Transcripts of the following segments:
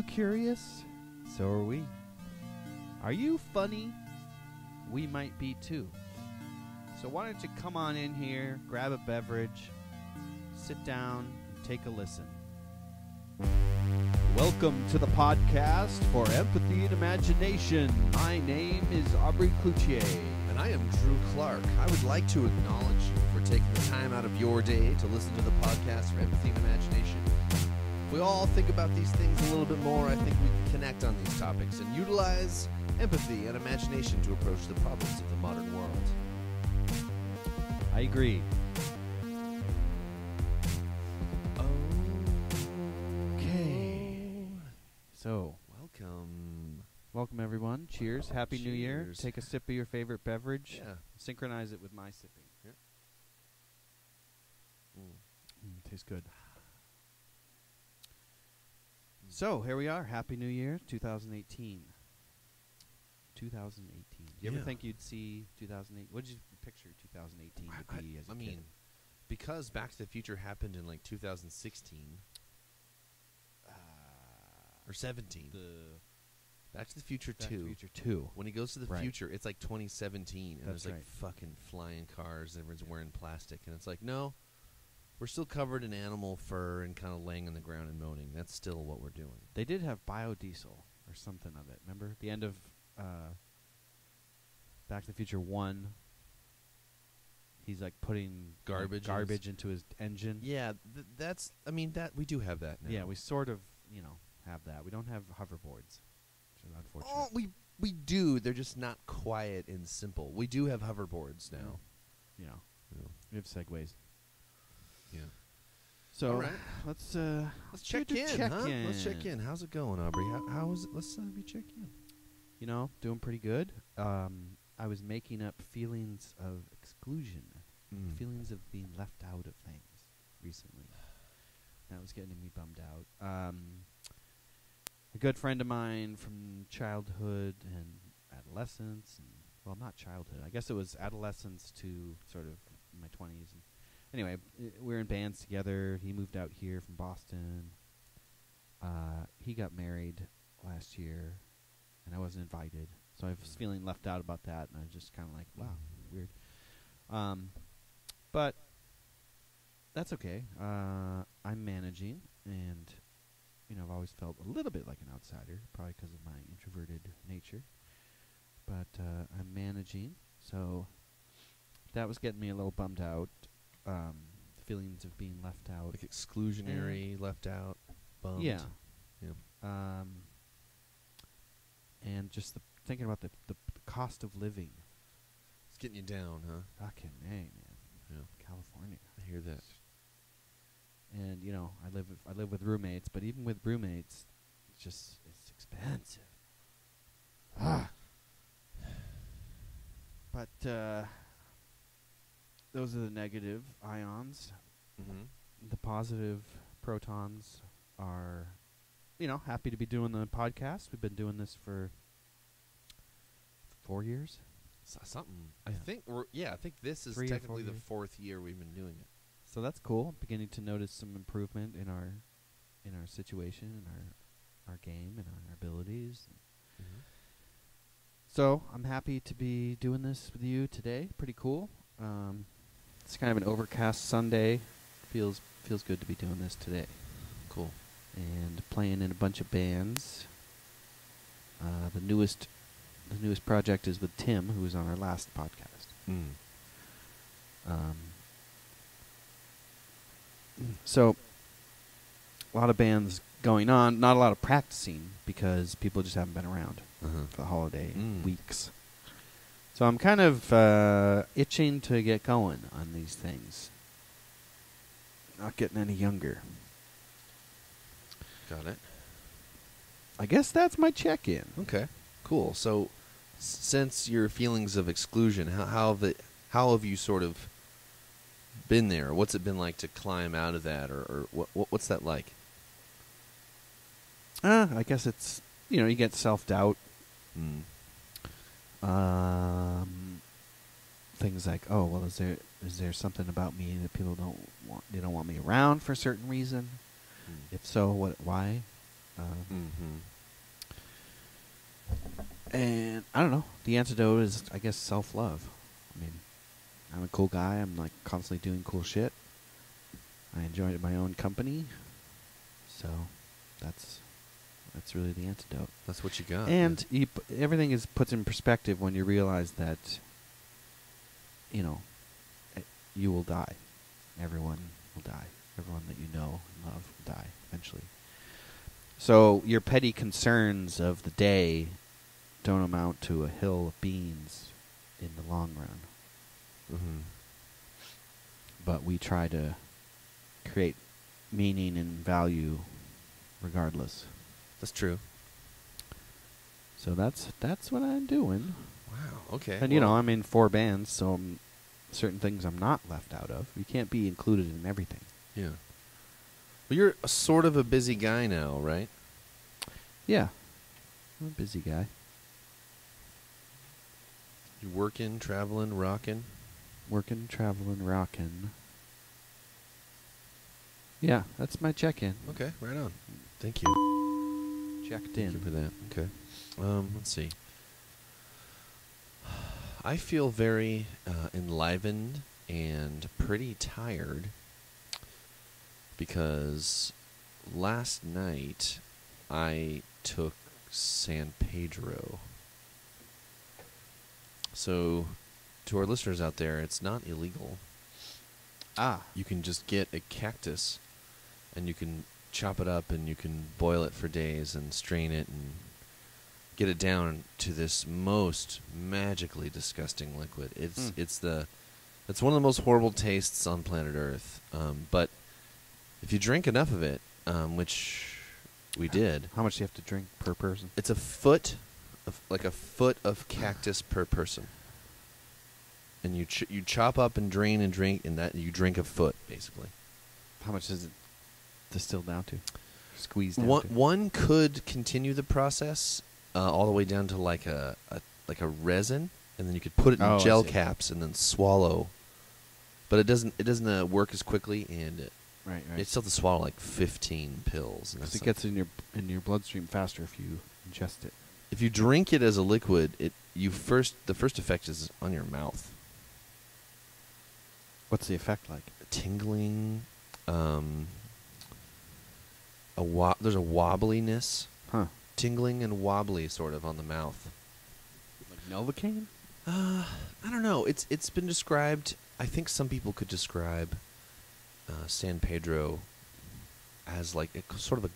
you curious? So are we. Are you funny? We might be too. So why don't you come on in here, grab a beverage, sit down, and take a listen. Welcome to the podcast for Empathy and Imagination. My name is Aubrey Cloutier. And I am Drew Clark. I would like to acknowledge you for taking the time out of your day to listen to the podcast for Empathy and Imagination. If we all think about these things a little bit more, I think we can connect on these topics and utilize empathy and imagination to approach the problems of the modern world. I agree. Okay. So, welcome everyone. Cheers. Happy New Year. Cheers. Take a sip of your favorite beverage. Yeah. Synchronize it with my sipping. Yeah. Tastes good. So, here we are. Happy New Year, 2018. 2018. You ever Yeah. think you'd see 2008? What did you picture 2018 to be as a kid? Because Back to the Future happened in like 2016 or 17. Back to the Future 2. Back to the Future 2. When he goes to the Right. future, it's like 2017, and That's there's like right. fucking flying cars, and everyone's wearing plastic, and it's like, no, we're still covered in animal fur and kind of laying on the ground and moaning. That's still what we're doing. They did have biodiesel or something of it. Remember? The end of Back to the Future 1. He's like putting Garbage into his engine. Yeah, that's. I mean, that we do have that now. Yeah, we sort of, have that. We don't have hoverboards, which is unfortunate. Oh, we do. They're just not quiet and simple. We do have hoverboards now. Yeah. Yeah. We have segways. Yeah. So All right. let's check do in. check Huh? in. Let's check in. How's it going, Aubrey? How is it? Let's have you check in. Doing pretty good. I was making up feelings of exclusion, feelings of being left out of things recently. That was getting me bummed out. A good friend of mine from childhood and adolescence, well, not childhood. I guess it was adolescence to sort of my 20s. And anyway, we were in bands together. He moved out here from Boston. He got married last year, and I wasn't invited. So I was feeling left out about that, and I was just kind of like, wow, weird. But that's okay. I'm managing, and I've always felt a little bit like an outsider, probably because of my introverted nature. But I'm managing, so that was getting me a little bummed out. Feelings of being left out, Like exclusionary, left out, bummed. Yeah. Yep. And just thinking about the cost of living. It's getting you down, huh? Fucking A, man. Yeah. California. I hear that. And I live with roommates, but even with roommates, it's expensive. But those are the negative ions. Mm-hmm. The positive protons are, happy to be doing the podcast. We've been doing this for 4 years. Something. Yeah. I think this is 3 or 4 technically the years. 4th year we've been doing it. So that's cool. Beginning to notice some improvement in our situation, and our game, and our abilities. Mm-hmm. So I'm happy to be doing this with you today. Pretty cool. It's kind of an overcast Sunday. Feels good to be doing this today. Cool. And playing in a bunch of bands. The newest project is with Tim, who was on our last podcast. So, a lot of bands going on, not a lot of practicing because people just haven't been around for the holiday weeks. So I'm kind of itching to get going on these things. Not getting any younger. Got it. I guess that's my check-in. Okay. Cool. So, since your feelings of exclusion, how have you sort of been there? What's it been like to climb out of that, or what's that like? I guess it's, you get self-doubt. Things like, oh, well, is there something about me that people don't want? They don't want me around for a certain reason. If so, why? Mm-hmm. And I don't know. The antidote is, I guess, self-love. I mean, I'm a cool guy. I'm like constantly doing cool shit. I enjoy my own company. So that's really the antidote. That's what you got. And everything is put in perspective when you realize that, you will die. Everyone will die. Everyone that you know and love will die eventually. So your petty concerns of the day don't amount to a hill of beans in the long run. Mm-hmm. But we try to create meaning and value regardless. That's true. So that's what I'm doing. Wow. Okay. And I'm in 4 bands, so certain things I'm not left out of. You can't be included in everything. Yeah. Well, you're sort of a busy guy now, right? Yeah. I'm a busy guy. You working, traveling, rocking? Working, traveling, rocking. Yeah, that's my check-in. Okay, right on. Thank you. Checked Thank you for in. that. Okay. Let's see. I feel very enlivened and pretty tired because last night I took San Pedro. So, to our listeners out there, it's not illegal. You can just get a cactus and you can chop it up and you can boil it for days and strain it and get it down to this most magically disgusting liquid. It's one of the most horrible tastes on planet Earth. But if you drink enough of it, which we did, How much do you have to drink per person? it's a foot of cactus per person. And you chop up and drain and drink, and that you drink a foot basically. How much does it distill down to? Squeeze down to? One could continue the process all the way down to like a resin, and then you could put it in Oh, I gel see. caps and then swallow. But it doesn't work as quickly, and Right. you still have to swallow like 15 pills. And Because that's it gets in your bloodstream faster if you ingest it. if you drink it as a liquid, the first effect is on your mouth. What's the effect like? Tingling. There's a wobbliness, Huh. tingling and wobbly sort of on the mouth. Like Novocaine? I don't know. It's been described. I think some people could describe San Pedro as like sort of a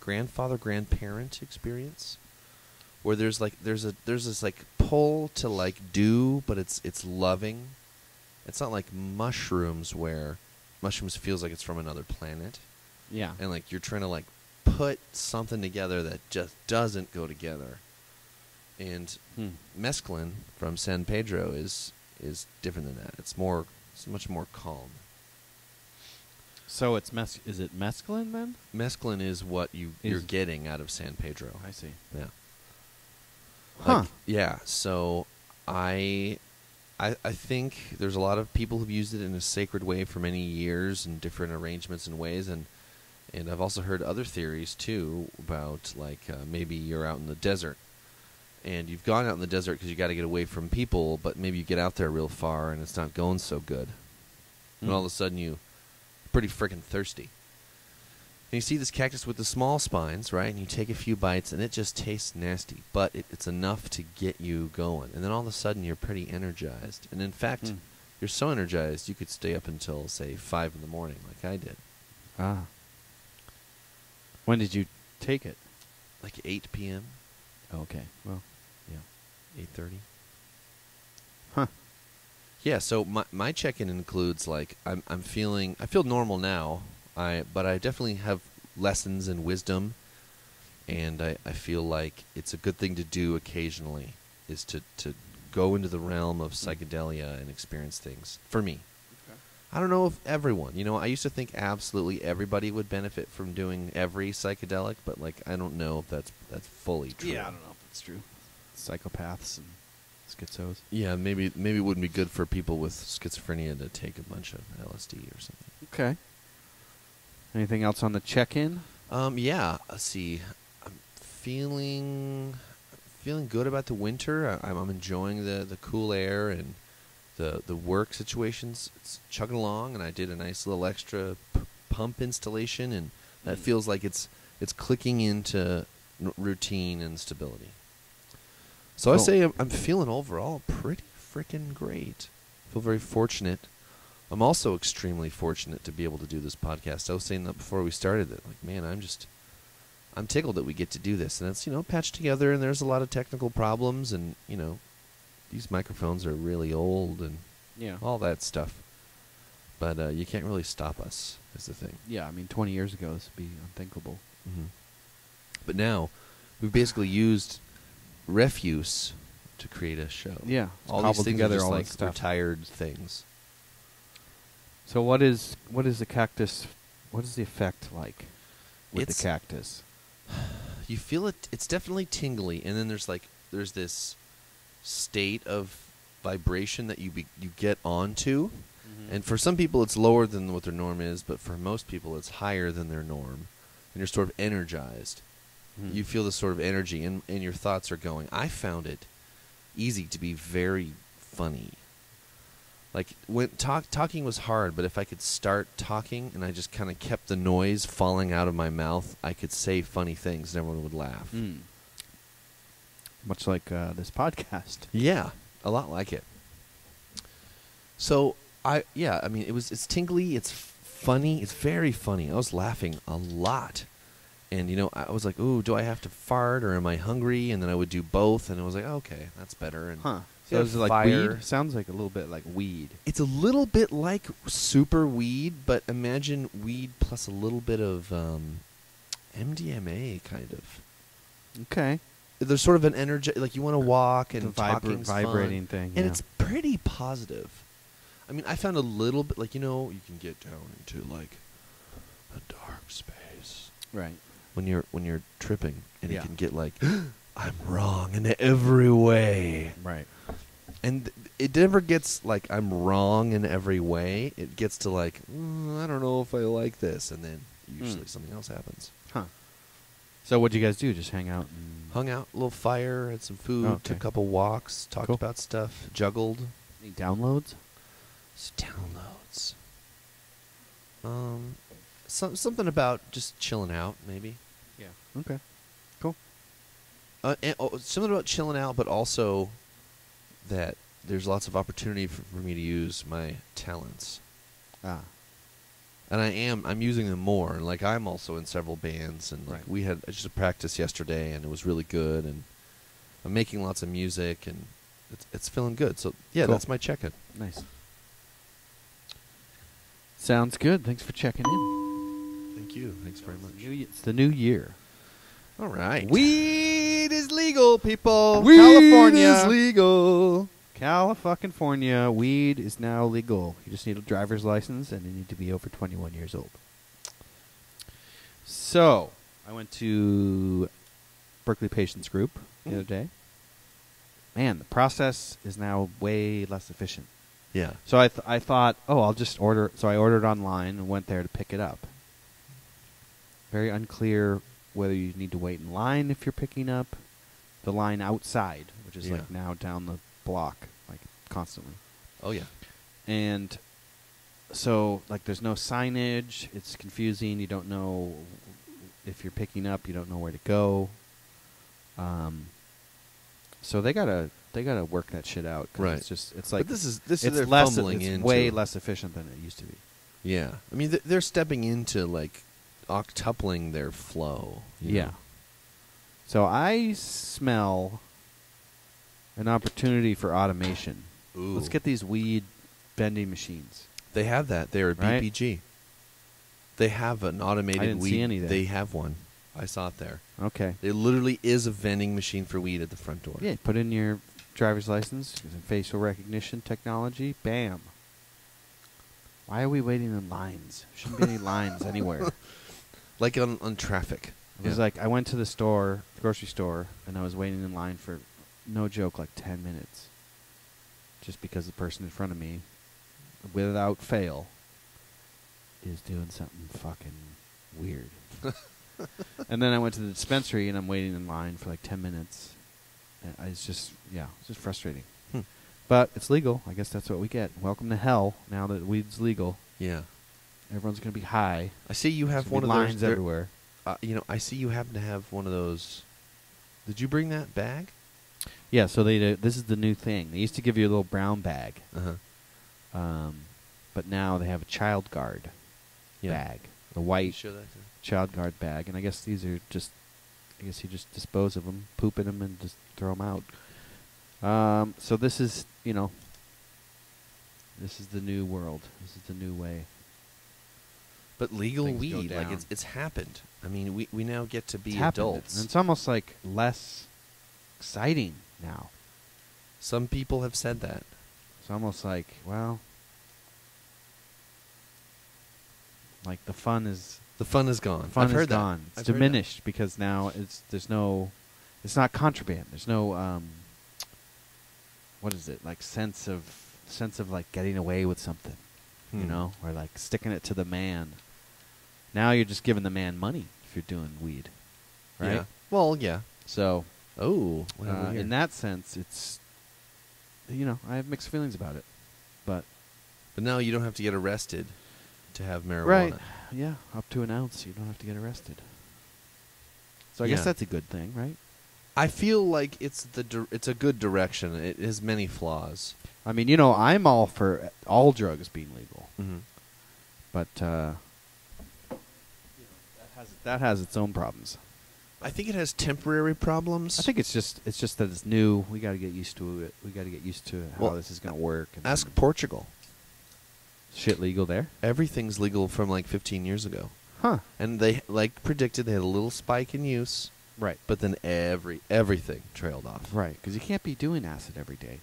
grandfather grandparent experience, where there's this like pull to like do, but it's loving. It's not like mushrooms where mushrooms feels like it's from another planet, Yeah. and like you're trying to like put something together that just doesn't go together. And mescaline from San Pedro is different than that. It's much more calm. So is it mescaline then? Mescaline is what you're getting out of San Pedro. I see. Yeah. Huh. Like, yeah. So I think there's a lot of people who've used it in a sacred way for many years in different arrangements and ways, and I've also heard other theories too about like maybe you're out in the desert. And you've gone out in the desert because you got to get away from people, but maybe you get out there real far and it's not going so good. And all of a sudden you're pretty freaking thirsty. And you see this cactus with the small spines, right? And you take a few bites and it just tastes nasty, but it's enough to get you going. And then all of a sudden you're pretty energized. And in fact, you're so energized you could stay up until, say, 5 in the morning like I did. When did you take it? Like 8 p.m., Oh, okay. Well, yeah. 8:30. Huh. Yeah, so my check-in includes like I feel normal now, but I definitely have lessons and wisdom, and I feel like it's a good thing to do occasionally is to go into the realm of psychedelia and experience things. For me, okay. I don't know if everyone. I used to think absolutely everybody would benefit from doing every psychedelic, but like I don't know if that's fully true. Yeah, I don't know if that's true. Psychopaths and schizos. Yeah, maybe it wouldn't be good for people with schizophrenia to take a bunch of LSD or something. Okay. Anything else on the check-in? Yeah. Let's see. I'm feeling good about the winter. I'm enjoying the cool air and the work situations. It's chugging along, and I did a nice little extra pump installation, and that feels like it's clicking into routine and stability. So Cool. I say I'm feeling overall pretty freaking great. I feel very fortunate. I'm also extremely fortunate to be able to do this podcast. I was saying that before we started, that like, man, I'm tickled that we get to do this, and it's patched together, and there's a lot of technical problems, and these microphones are really old and all that stuff. But you can't really stop us, is the thing. Yeah, I mean, 20 years ago, this would be unthinkable. Mm-hmm. But now, we've basically used refuse to create a show. Yeah, all cobbled these things together are just all like that stuff. retired things. So what is the cactus? What is the effect like with It's- the cactus? You feel it. It's definitely tingly, and then there's this state of vibration that you get onto. And for some people, it's lower than what their norm is, but for most people, it's higher than their norm. And you're sort of energized. You feel this sort of energy, and your thoughts are going. I found it easy to be very funny. Like, when talking was hard, but if I could start talking and I just kind of kept the noise falling out of my mouth, I could say funny things and everyone would laugh. Much like this podcast. Yeah, a lot like it. So, I mean, it's tingly, it's funny, it's very funny. I was laughing a lot. And, I was like, ooh, do I have to fart or am I hungry? And then I would do both, and it was like, okay, that's better. And So is it like fire. weed? Sounds like a little bit like weed. It's a little bit like super weed, but imagine weed plus a little bit of MDMA, kind of. Okay. There's sort of an energy, like you want to walk and The talking's vibrating fun, thing. and yeah. it's pretty positive. I mean, I found a little bit, like, you can get down into like a dark space right. when you're tripping, and Yeah. it can get like, I'm wrong in every way. Right. And it never gets like I'm wrong in every way. It gets to like, I don't know if I like this, and then usually something else happens. Huh. So what'd you guys do? Just hang out and Hung out, a little fire, had some food, Okay. took a couple walks, talked Cool. about stuff, juggled. any downloads? Downloads. Something about just chilling out, maybe. Yeah. Okay. Cool. Something about chilling out, but also that there's lots of opportunity for me to use my talents. Ah. And I'm using them more. And like, I'm also in several bands, and like Right. we had just a practice yesterday, and it was really good. And I'm making lots of music, and it's feeling good. So yeah, Cool. that's my check-in. Nice. Sounds good. Thanks for checking in. Thank you. Thanks very much. It's the new year. All right. Weed is legal, people. Weed California is legal. California, weed is now legal. You just need a driver's license, and you need to be over 21 years old. So, I went to Berkeley Patients Group the other day. Man, the process is now way less efficient. Yeah. So I thought, I'll just order. So I ordered online and went there to pick it up. Very unclear whether you need to wait in line if you're picking up the line outside, which is Yeah. like now down the block, like constantly. Oh yeah. And so, like, there's no signage. It's confusing. You don't know if you're picking up. You don't know where to go. So they gotta work that shit out. 'Cause Right. It's like But this is it's they're less. fumbling It's into. way less efficient than it used to be. Yeah. I mean, they're stepping into like octupling their flow. you Yeah. know? So I smell an opportunity for automation. Ooh. Let's get these weed bending machines. They have that. They're at Right? BPG. They have an automated I didn't weed. see any there. They have one. I saw it there. Okay. There literally is a vending machine for weed at the front door. Yeah, put in your driver's license, using facial recognition technology, bam. Why are we waiting in lines? Shouldn't be any lines anywhere. Like on traffic. It was like I went to the store, grocery store, and I was waiting in line for, no joke, like 10 minutes. Just because the person in front of me, without fail, is doing something fucking weird. And then I went to the dispensary, and I'm waiting in line for like 10 minutes. And it's just frustrating. But it's legal. I guess that's what we get. Welcome to hell now that weed's legal. Yeah. Everyone's going to be high. I see you have one of lines those everywhere. I see you happen to have one of those. Did you bring that bag? Yeah, so this is the new thing. They used to give you a little brown bag. But now they have a child guard bag. The white child guard bag. And I guess these are just, you just dispose of them, poop in them, and just throw them out. So this is, this is the new world. This is the new way. But legal Things go weed, like down. it's happened. I mean, we now get to be It's happened. adults. And it's almost like less exciting now. Some people have said that. It's almost like, well, like the fun is gone. Fun I've heard is gone. that. It's I've heard diminished because now it's not contraband. There's no what is it, like sense of like getting away with something, or like sticking it to the man. Now you're just giving the man money if you're doing weed, right? Yeah. Well, yeah. So, in that sense, it's I have mixed feelings about it, but now you don't have to get arrested to have marijuana. right, yeah, up to an ounce, you don't have to get arrested. So I guess that's a good thing, right? I feel like it's a good direction. It has many flaws. I mean, I'm all for all drugs being legal, but that has its own problems. I think it has temporary problems. I think it's just that it's new. We got to get used to it. We got to get used to how this is going to work. And ask Portugal. Shit legal there? Everything's legal from like 15 years ago. Huh. And they, like predicted, they had a little spike in use. Right. But then everything trailed off. Right, because you can't be doing acid every day.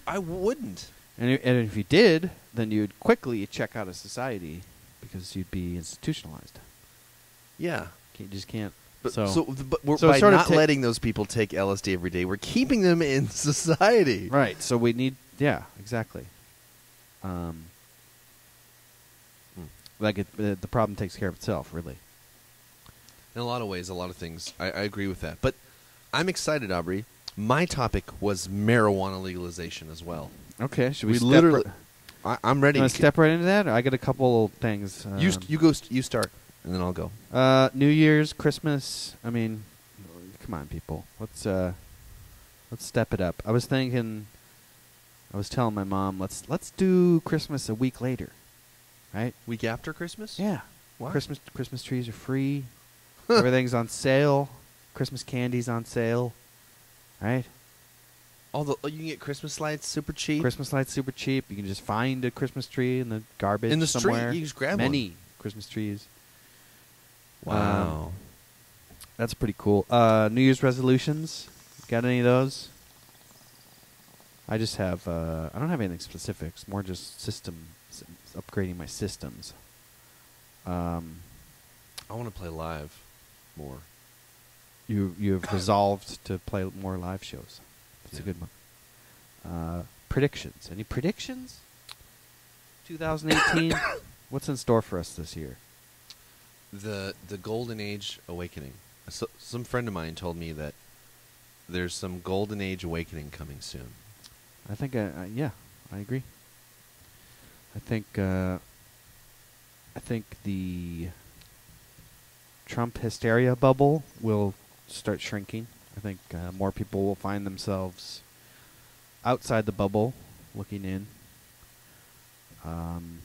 I wouldn't. And if you did, then you'd quickly check out of society because you'd be institutionalized. Yeah. You just can't. But we're by not letting those people take LSD every day, we're keeping them in society. Right. So we need, exactly. The problem takes care of itself, really. In a lot of ways, a lot of things. I agree with that. But I'm excited, Aubrey. My topic was marijuana legalization as well. Okay. Should we literally? I'm ready. You want to step right into that? I got a couple things. You start, and then I'll go. New Year's, Christmas. I mean, come on, people. Let's step it up. I was telling my mom, let's do Christmas a week later, right? Week after Christmas? Yeah. Why? Christmas trees are free. Everything's on sale. Christmas candy's on sale, right? You can get Christmas lights super cheap. Christmas lights super cheap. You can just find a Christmas tree in the garbage in the somewhere. street. You just grab many Christmas trees. Wow, that's pretty cool. New Year's resolutions. Got any of those? I just have. I don't have anything specific. It's more just upgrading my systems. I want to play live more. You've resolved to play more live shows. That's a good one. Predictions. Any predictions? 2018. What's in store for us this year? The Golden Age Awakening. Some friend of mine told me that there's some Golden Age Awakening coming soon. I think. I agree. I think the Trump hysteria bubble will start shrinking. I think more people will find themselves outside the bubble, looking in. And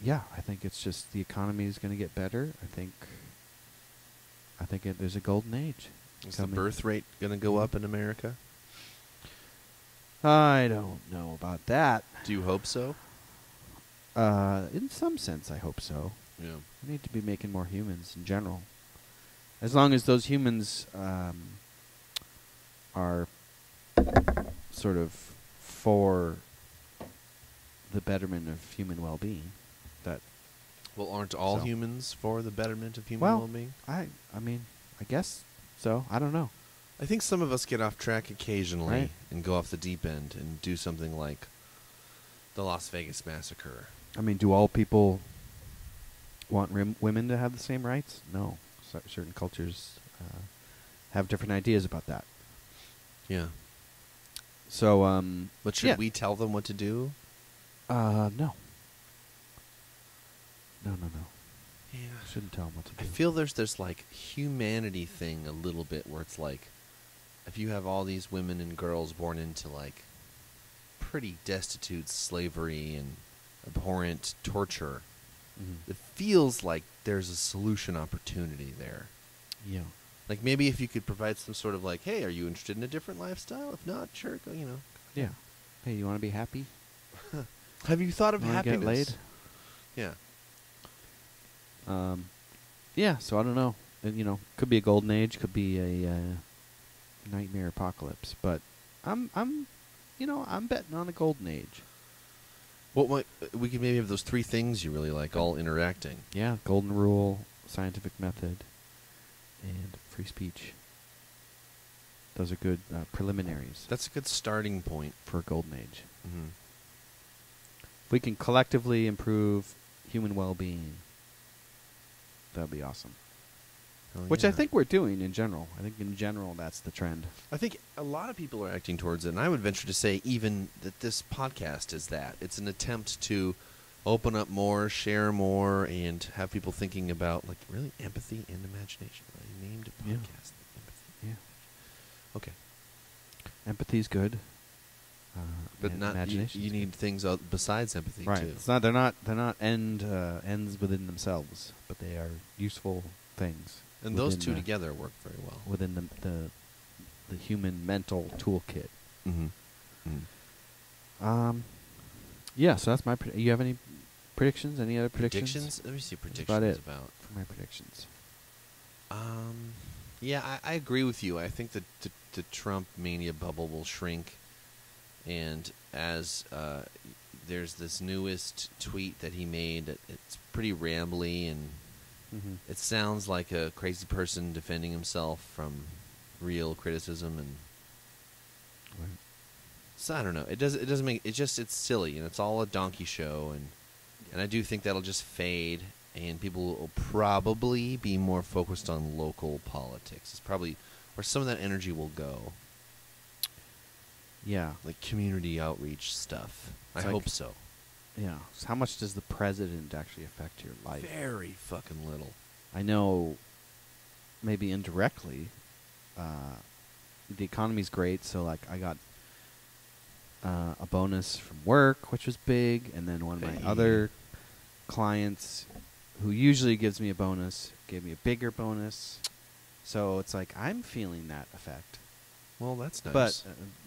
I think it's just the economy is going to get better. I think there's a golden age. Is the birth rate going to go up in America? I don't know about that. Do you hope so? In some sense, I hope so. Yeah. We need to be making more humans in general. As long as those humans are sort of for the betterment of human well-being. Well, aren't all humans for the betterment of human well-being? I mean, I guess so. I don't know. I think some of us get off track occasionally Right. and go off the deep end and do something like the Las Vegas Massacre. I mean, do all people want women to have the same rights? No. Certain cultures have different ideas about that. Yeah. So, But should we tell them what to do? No. No. Yeah. Shouldn't tell them what to do. I feel there's this like humanity thing a little bit where it's like, if you have all these women and girls born into like pretty destitute slavery and abhorrent torture, it feels like there's a solution opportunity there. Yeah. Like maybe if you could provide some sort of like, hey, are you interested in a different lifestyle? If not, sure, go, you know. Yeah. Hey, you want to be happy? Have you thought of Wanna happiness? get laid? Yeah. Yeah, so I don't know. Could be a golden age, could be a nightmare apocalypse, but I'm betting on a golden age. We could maybe have those three things you really like all interacting. Yeah, golden rule, scientific method, and free speech. Those are good preliminaries. That's a good starting point for a golden age. Mm-hmm. If we can collectively improve human well-being, that'd be awesome. Which I think we're doing in general. I think in general that's the trend. I think a lot of people are acting towards it, and I would venture to say even that this podcast is that. It's an attempt to open up more, share more, and have people thinking about, like, really empathy and imagination. I named a podcast. Yeah. Okay. Empathy's good. But not imagination. You need things besides empathy, right. too. It's not. They're not ends within themselves, but they are useful things. And those two together work very well within the human mental toolkit. Mm-hmm. Mm-hmm. Yeah. So that's my. You have any predictions? Any other predictions? Let me see predictions that's about about for my predictions. Yeah, I agree with you. I think that the Trump mania bubble will shrink, and as there's this newest tweet that he made, it's pretty rambly and. Mm-hmm. It sounds like a crazy person defending himself from real criticism, and so I don't know. It doesn't make it's silly, and it's all a donkey show, and I do think that'll just fade, and people will probably be more focused on local politics. It's probably where some of that energy will go. Yeah, like community outreach stuff. I hope so. Yeah. So how much does the president actually affect your life? Very fucking little. I know maybe indirectly the economy's great, so like I got a bonus from work, which was big, and then one of my other clients who usually gives me a bonus gave me a bigger bonus. So it's like I'm feeling that effect. Well, that's nice. But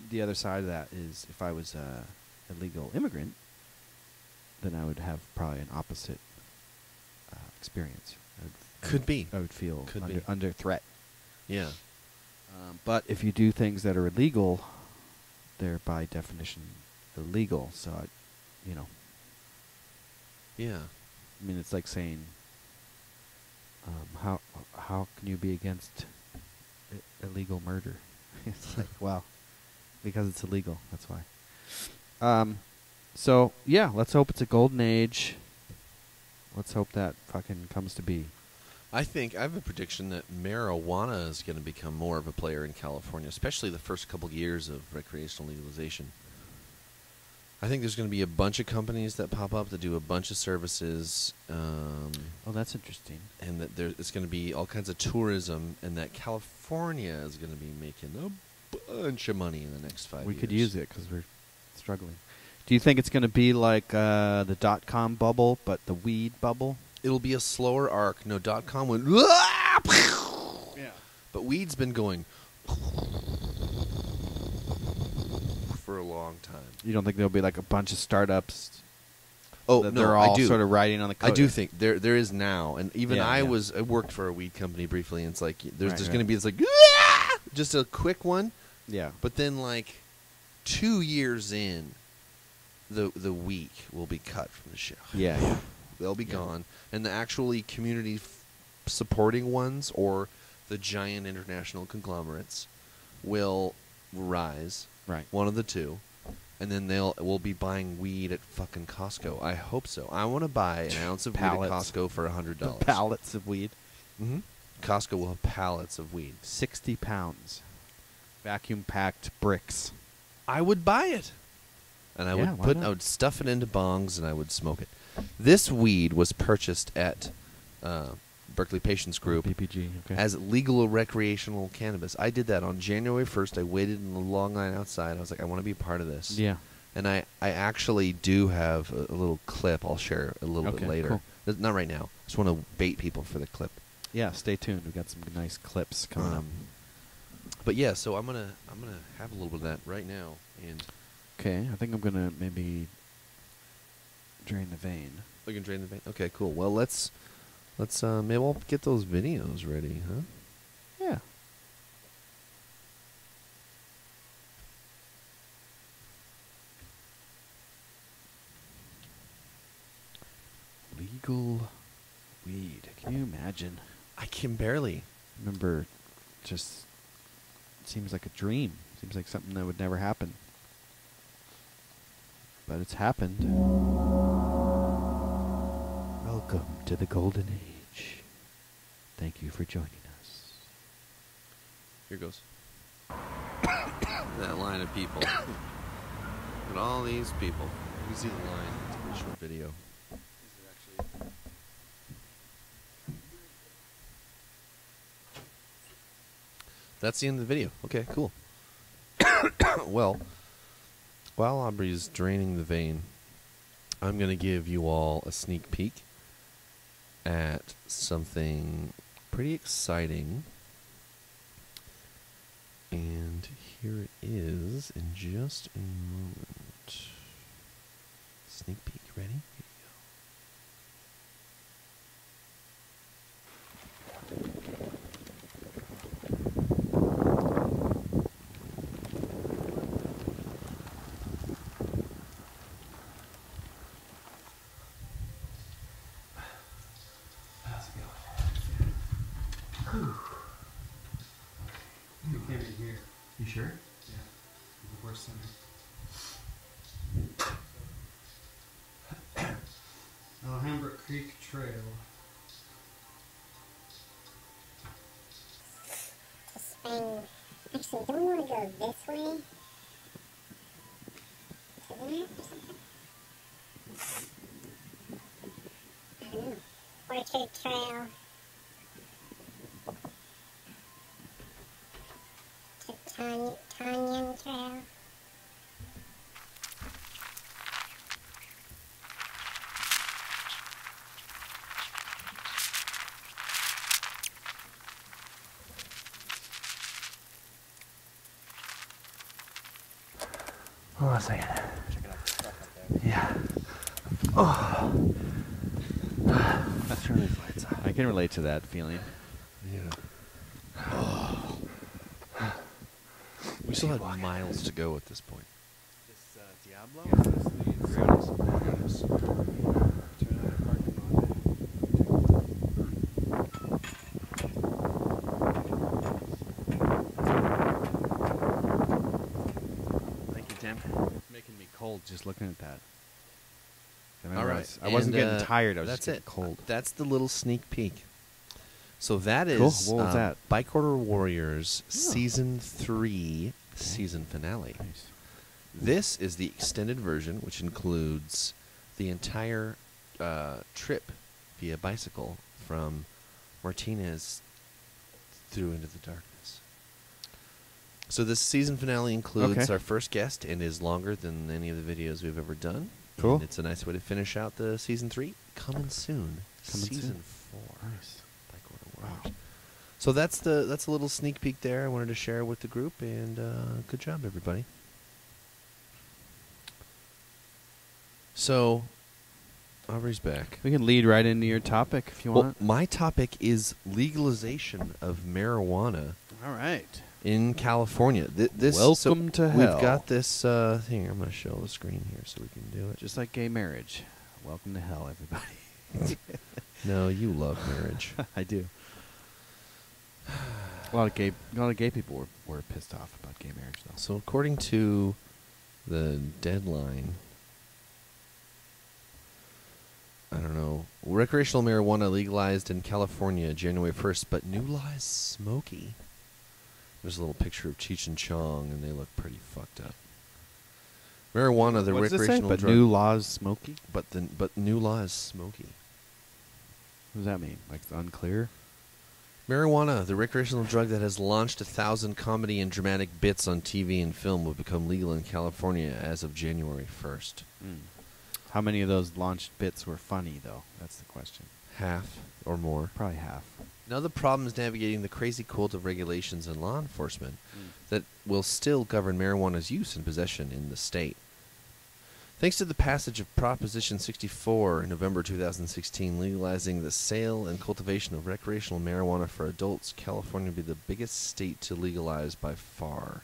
the other side of that is if I was a illegal immigrant, then I would have probably an opposite experience. Could be. I would feel Could under threat. Yeah. But if you do things that are illegal, they're by definition illegal. So, Yeah. I mean, it's like saying, how can you be against illegal murder? It's like, well, because it's illegal. That's why. So, yeah, let's hope it's a golden age. Let's hope that fucking comes to be. I have a prediction that marijuana is going to become more of a player in California, especially the first couple years of recreational legalization. I think there's going to be a bunch of companies that pop up that do a bunch of services. Oh, that's interesting. And that it's going to be all kinds of tourism, and that California is going to be making a bunch of money in the next 5 years. We could use it because we're struggling. Do you think it's going to be like the .com bubble, but the weed bubble? It'll be a slower arc. No, .com went... Yeah. But weed's been going... for a long time. You don't think there'll be like a bunch of startups? Oh, that no, they're all I do. Sort of riding on the coat. I do think there is now, and even I yeah. worked for a weed company briefly, and it's like there's Right. going to be this like just a quick one, Yeah. but then like 2 years in, the week will be cut from the show. Yeah. They'll be gone, and the actually community supporting ones or the giant international conglomerates will rise. Right. One of the two. And then we'll be buying weed at fucking Costco. I hope so. I want to buy an ounce of weed at Costco for $100. Pallets of weed. Mm-hmm. Costco will have pallets of weed. 60 pounds. Vacuum-packed bricks. I would buy it. And I would stuff it into bongs and I would smoke it. This weed was purchased at Berkeley Patients Group BPG, okay. as legal recreational cannabis. I did that on January 1st. I waited in the long line outside. I was like, I want to be a part of this. Yeah. And I actually do have a little clip I'll share a little bit later. Cool. Not right now. I just want to bait people for the clip. Yeah, stay tuned. We've got some nice clips coming up. But yeah, so I'm gonna have a little bit of that right now. And okay, I think I'm gonna maybe drain the vein. we can drain the vein. Okay, cool. Well, let's maybe we'll get those videos ready, huh? Yeah. Legal weed. Can you imagine? I can barely. Remember, just seems like a dream. Seems like something that would never happen. But it's happened. Welcome to the golden age. Thank you for joining us. Here goes. That line of people. Look at all these people. You can see the line. It's a pretty short video. That's the end of the video. Okay, cool. Well, while Aubrey's draining the vein, I'm going to give you all a sneak peek at something pretty exciting. And here it is in just a moment. Sneak peek, ready? Here you go. You came in here. You sure? Yeah. The worst center. Alhambra Creek Trail. To spend. Actually, don't we want to go this way? Isn't it? I don't know. Orchard Trail. To Tanyan Trail. Hold on a second. Yeah. Oh. Let's turn these lights on. I can relate to that feeling. Yeah. Oh. We still have miles to go at this point. This Diablo? Thank you, Tim. It's making me cold just looking at that. All right. I wasn't And, getting tired. I was that's just getting it. cold. That's the little sneak peek. So that is Cool. What was that? Bike Order Warriors Season 3 season finale. Nice. This is the extended version, which includes the entire trip via bicycle from Martinez through into the darkness. So this season finale includes our first guest and is longer than any of the videos we've ever done. Cool. And it's a nice way to finish out the season 3. Coming soon. Season 4. Nice. Bike Order Warriors. So that's a little sneak peek there I wanted to share with the group, and good job, everybody. So, Aubrey's back. We can lead right into your topic if you Well, want. my topic is legalization of marijuana All right. in California. Welcome to hell. We've got this here. I'm going to show the screen here so we can do it. Just like gay marriage. Welcome to hell, everybody. No, you love marriage. I do. A lot of gay people were pissed off about gay marriage, though. So according to the deadline. I don't know. Recreational marijuana legalized in California January 1st, but new law is smoky. There's a little picture of Cheech and Chong, and they look pretty fucked up. Marijuana, the What's this say? recreational But drug. new laws smoky? But new law is smoky. What does that mean? Like it's unclear? Marijuana, the recreational drug that has launched 1,000 comedy and dramatic bits on TV and film, will become legal in California as of January 1st. How many of those launched bits were funny, though? That's the question. Half or more. Probably half. Now the problem is navigating the crazy quilt of regulations and law enforcement that will still govern marijuana's use and possession in the state. Thanks to the passage of Proposition 64 in November 2016, legalizing the sale and cultivation of recreational marijuana for adults, California will be the biggest state to legalize by far.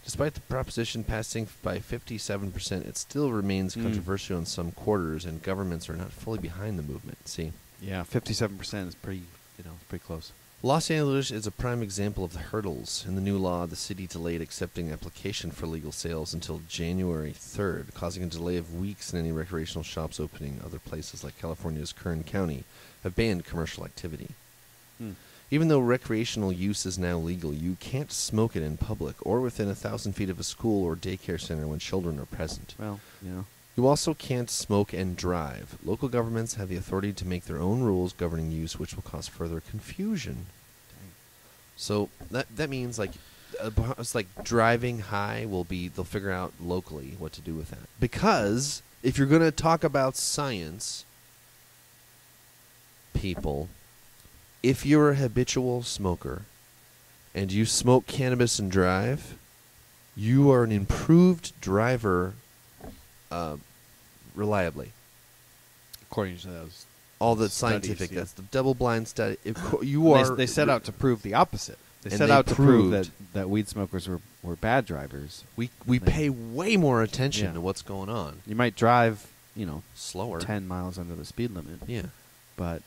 Despite the proposition passing by 57%, it still remains controversial in some quarters, and governments are not fully behind the movement. See? Yeah, 57% is pretty, pretty close. Los Angeles is a prime example of the hurdles. In the new law, the city delayed accepting application for legal sales until January 3rd, causing a delay of weeks in any recreational shops opening. Other places like California's Kern County have banned commercial activity. Even though recreational use is now legal, you can't smoke it in public or within 1,000 feet of a school or daycare center when children are present. Well, You also can't smoke and drive. Local governments have the authority to make their own rules governing use, which will cause further confusion. So that means it's like driving high they'll figure out locally what to do with that. Because if you're going to talk about science, people, if you're a habitual smoker and you smoke cannabis and drive, you are an improved driver reliably. according to those. All the Studies, scientific, yeah. that's the double-blind study. They set out to prove the opposite. They And set they out to prove proved- that weed smokers were bad drivers. We They- pay way more attention Yeah. to what's going on. You might drive, Slower. 10 miles under the speed limit, Yeah. but,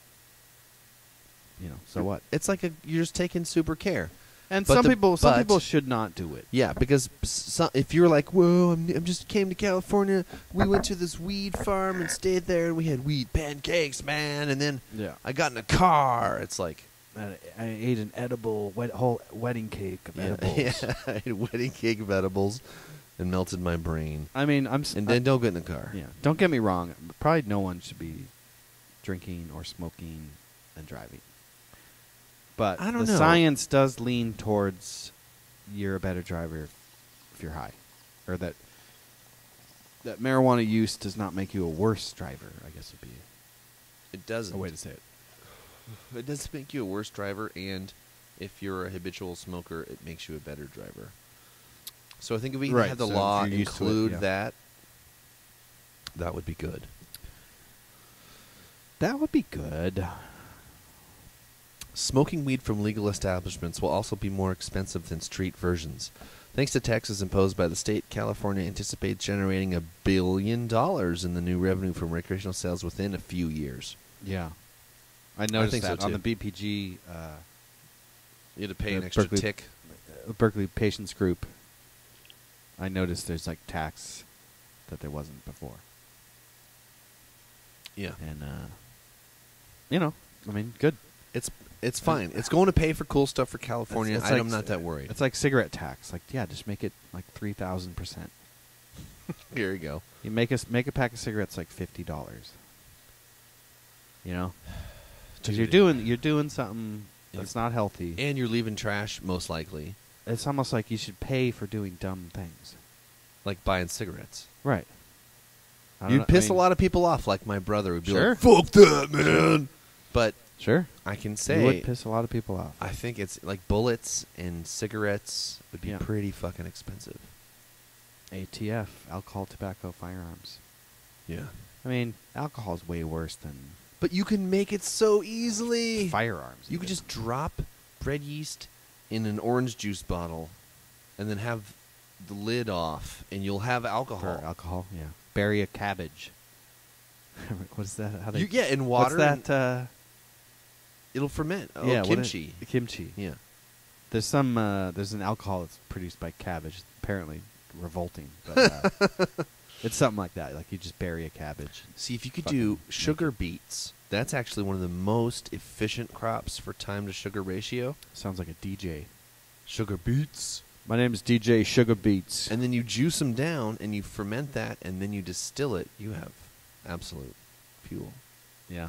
so what? It's like you're just taking super care. And But some the- people but- should not do it. Yeah, because if you're like, whoa, I'm just came to California, we went to this weed farm and stayed there, and we had weed pancakes, man, and then Yeah. I got in a car. It's like, I ate an edible whole wedding cake of edibles. yeah, I had a wedding cake of edibles and melted my brain. I mean, And then don't get in the car. yeah. Don't get me wrong. Probably no one should be drinking or smoking and driving. But I don't the know. science does lean towards you're a better driver if you're high, or that marijuana use does not make you a worse driver. I guess would be It doesn't. a way to say it. It does make you a worse driver, and if you're a habitual smoker, it makes you a better driver. So I think if we can Right, have the so if law you're used to it, include yeah. that would be good. That would be good. Smoking weed from legal establishments will also be more expensive than street versions. Thanks to taxes imposed by the state, California anticipates generating $1 billion in the new revenue from recreational sales within a few years. Yeah, I noticed think so, that on too. the BPG. You had to pay an The extra Berkeley- tick. Berkeley Patients Group. I noticed there's like tax that there wasn't before, Yeah, and I mean, good. it's fine. It's going to pay for cool stuff for California. It's I'm like- not that worried. It's like cigarette tax. Like, yeah, just make it like 3,000%. Here you go. You make a pack of cigarettes like $50. Because you're doing something that's not healthy. And you're leaving trash, most likely, It's almost like you should pay for doing dumb things. like buying cigarettes. Right. You'd piss a lot of people off, like my brother would be Sure. like, "Fuck that, man." But Sure. I can You say, would piss a lot of people off. I think it's like bullets and cigarettes would be Yeah. pretty fucking expensive. ATF, alcohol, tobacco, firearms. Yeah. I mean, alcohol is way worse than But you can make it so easily. firearms. You could even. just drop bread yeast in an orange juice bottle and then have the lid off, and you'll have alcohol. For alcohol, yeah. Bury a cabbage. What is that? How You get in water. What's that? It'll ferment. Oh, yeah, kimchi. Kimchi. Yeah. There's an alcohol that's produced by cabbage. Apparently, revolting. But it's something like that. Like you just bury a cabbage. See, if you could Fucking do sugar beets, that's actually one of the most efficient crops for time to sugar ratio. Sounds like a DJ. Sugar beets. My name is DJ Sugar Beets. And then you juice them down and you ferment that and then you distill it. You have absolute fuel. Yeah.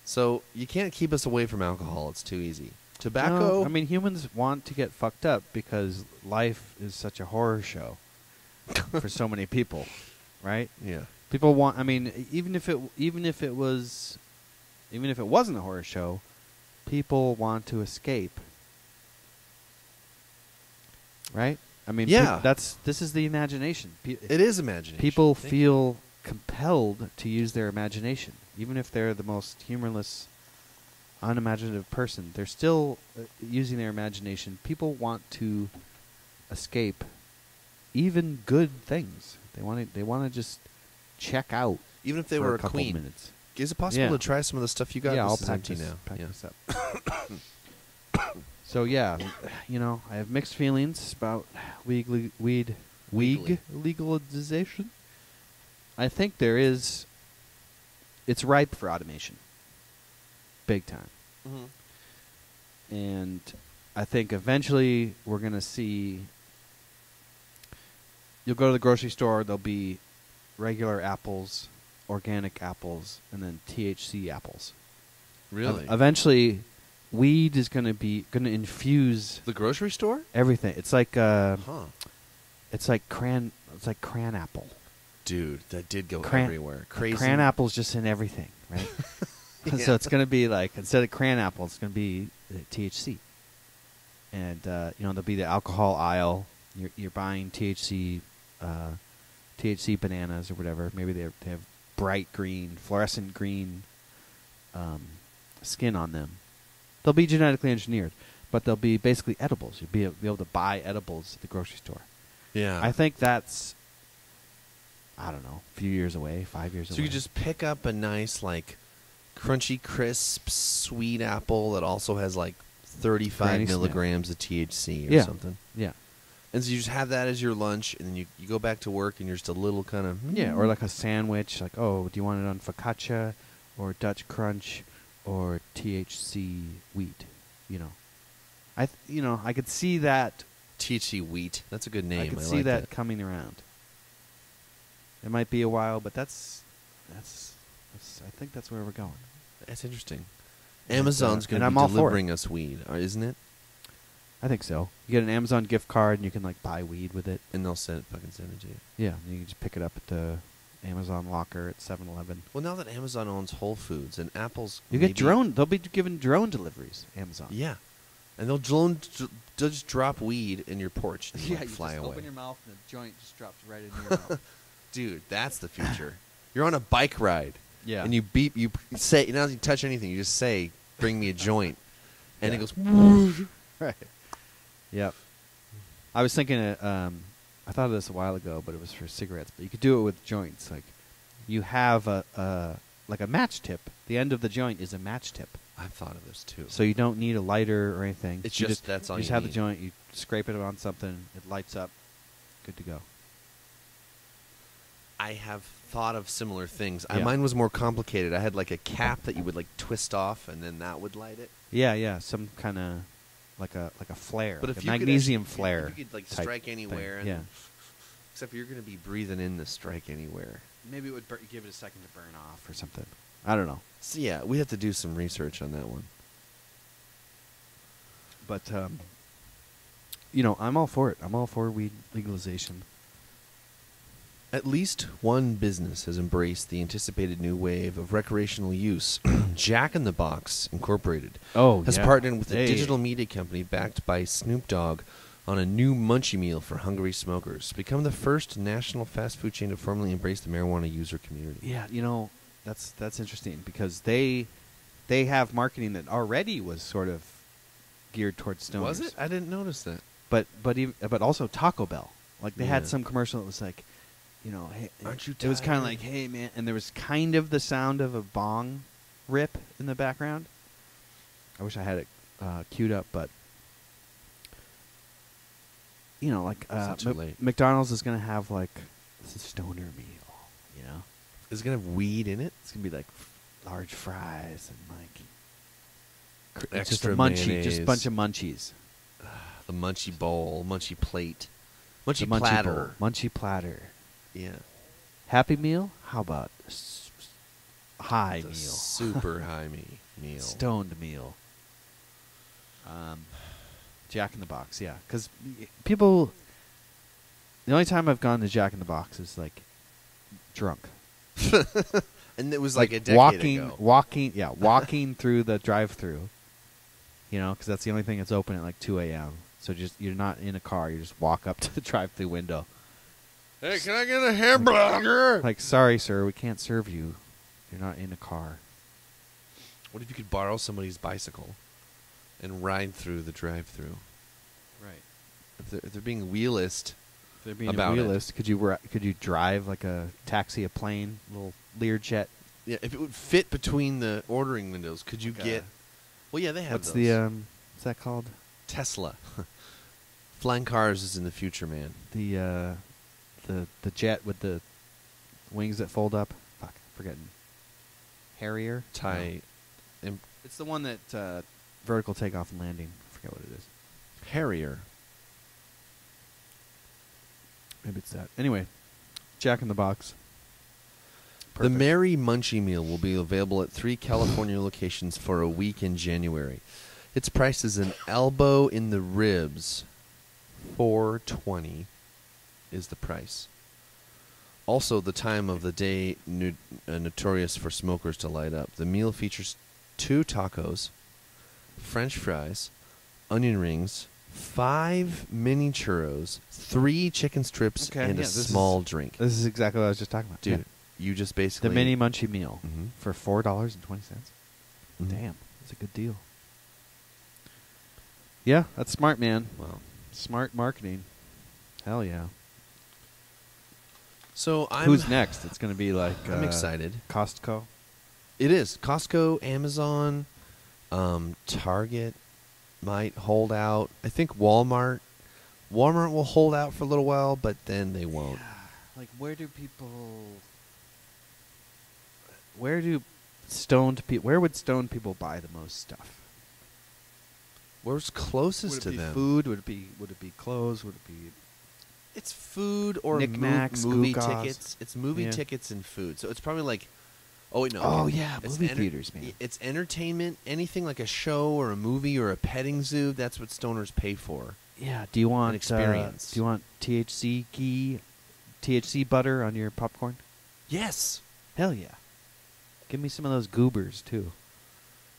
So you can't keep us away from alcohol. It's too easy. Tobacco. No, I mean, humans want to get fucked up because life is such a horror show for so many people, right? Yeah. People want. I mean, even if it wasn't a horror show, people want to escape, right? I mean, Yeah. this is the imagination. It is imagination. People Thank feel compelled to use their imagination, even if they're the most humorless, unimaginative person. They're still using their imagination. People want to escape even good things. They want to just check out. Even if they for were a a couple queen. Minutes. Is it possible Yeah. to try some of the stuff you got? Yeah, This I'll is pack empty this, now. pack Yeah. this up. So yeah, I have mixed feelings about weed legalization. I think it's ripe for automation. Big time. Mm-hmm. And I think eventually we're going to see, you'll go to the grocery store, there'll be regular apples, organic apples, and then THC apples. Really? Eventually, weed is going to infuse The grocery store? everything. It's like Huh. it's like cran apple. Dude, that did go Cran- everywhere. Crazy. Cran apple's just in everything, right? Yeah. So it's going to be like, instead of cran apple, it's going to be THC. And there'll be the alcohol aisle. You're buying THC bananas or whatever. Maybe they have bright green, fluorescent green skin on them. They'll be genetically engineered, but they'll be basically edibles. You'll be able to buy edibles at the grocery store. Yeah. I think that's, I don't know, a few years away, 5 years away. So you could just pick up a nice, like, crunchy, crisp, sweet apple that also has, like, 35 Granny Smith. milligrams of THC or Yeah. something. Yeah. And so you just have that as your lunch, and then you go back to work, and you're just a little kind of... Yeah, or like a sandwich, like, oh, do you want it on focaccia or Dutch crunch or THC wheat? I could see that. THC wheat. That's a good name. I could I see like that coming around. It might be a while, but that's I think that's where we're going. That's interesting. And, Amazon's going and to I'm be all for it. delivering us weed, isn't it? I think so. You get an Amazon gift card and you can like buy weed with it. And they'll fucking send it to you. Yeah, and you can just pick it up at the Amazon locker at 7-Eleven. Well, now that Amazon owns Whole Foods and Apple's... You get drone. They'll be giving drone deliveries. Amazon. Yeah. And they'll just drop weed in your porch and like, fly away. open your mouth and the joint just drops right in your mouth. Dude, that's the future. You're on a bike ride. Yeah. And you say, now you touch anything, you just say, bring me a joint. And Yeah. it goes... Right. Yep. I was thinking, I thought of this a while ago, but it was for cigarettes. But you could do it with joints. Like, you have like a match tip. The end of the joint is a match tip. I've thought of this too. So you don't need a lighter or anything. It's You just that's all you just you have need. the joint. You scrape it on something. It lights up. Good to go. I have thought of similar things. Yeah. Mine was more complicated. I had like a cap that you would like twist off, and then that would light it. Yeah. Some kind of like a flare. But like if a you magnesium could flare. if you could like type strike thing. anywhere. And Yeah. Except you're going to be breathing in the strike anywhere. Maybe it would give it a second to burn off or something. I don't know. So yeah, we have to do some research on that one. But I'm all for it. I'm all for weed legalization. At least one business has embraced the anticipated new wave of recreational use. Jack in the Box Incorporated Oh, has yeah. partnered with a Hey. digital media company backed by Snoop Dogg on a new munchie meal for hungry smokers. Become the first national fast food chain to formally embrace the marijuana user community. Yeah, that's interesting because they have marketing that already was sort of geared towards stoners. Was it? I didn't notice that. But also Taco Bell. Like they had Yeah. some commercial that was like, hey, Aren't you it was kind of tired? like, hey man, and there was kind of the sound of a bong rip in the background. I wish I had it queued up, but you know, like It's not too late. McDonald's is gonna have like this is stoner meal. You know, Is it gonna have weed in it? it's gonna be like large fries and like Extra just a munchie, mayonnaise. just a bunch of munchies. The munchie bowl, munchie plate, munchie The munchie platter. bowl, munchie platter. Yeah. Happy Meal? How about high It's a meal? super high meal. Stoned meal. Jack in the Box, yeah. Because people, the only time I've gone to Jack in the Box is like drunk. And it was like a decade ago. walking through the drive-through. You know, because that's the only thing that's open at like 2 a.m. So you're not in a car. You just walk up to the drive-through window. Hey, can I get a hamburger? Like, sorry, sir, we can't serve you. You're not in a car. What if you could borrow somebody's bicycle and ride through the drive-through? Right. If they're being realist, If they're being about a it. realist, could you drive like a taxi, a plane, little Learjet? yeah, if it would fit between the ordering windows, could you Like get? Well, yeah, they have What's those. the what's that called? Tesla. Flying cars is in the future, man. The jet with the wings that fold up. Fuck, forgetting. Harrier. Thai No. It's the one that vertical takeoff and landing. I forget what it is. Harrier. Maybe it's that. Anyway, Jack in the Box. The Perfect. Merry Munchie Meal will be available at 3 California locations for a week in January. Its price is an elbow in the ribs. $4.20 is the price. Also, the time of the day notorious for smokers to light up. The meal features 2 tacos, French fries, onion rings, 5 mini churros, 3 chicken strips, Okay, and yeah, a this is- small drink. This is exactly what I was just talking about. Dude, Yeah. you just basically... The mini munchie meal Mhm. for $4.20. Mhm. Damn, that's a good deal. Yeah, that's smart, man. Wow. Smart marketing. Hell yeah. So Who's next? It's going to be like I'm excited. Costco. It is. Costco, Amazon, Target might hold out. I think Walmart will hold out for a little while, but then they won't. Like, where do stoned people? Where would stoned people buy the most stuff? Where's closest Would it to be them? food? Would it be clothes? Would it be It's food or Knickknacks, movie gewgaws. tickets. It's movie Yeah. tickets and food. So it's probably like, oh wait, no. Oh, okay. yeah, It's movie theaters, man. It's entertainment. Anything like a show or a movie or a petting zoo. That's what stoners pay for. Yeah. Do you want experience. do you want THC butter on your popcorn? Yes. Hell yeah. Give me some of those goobers too.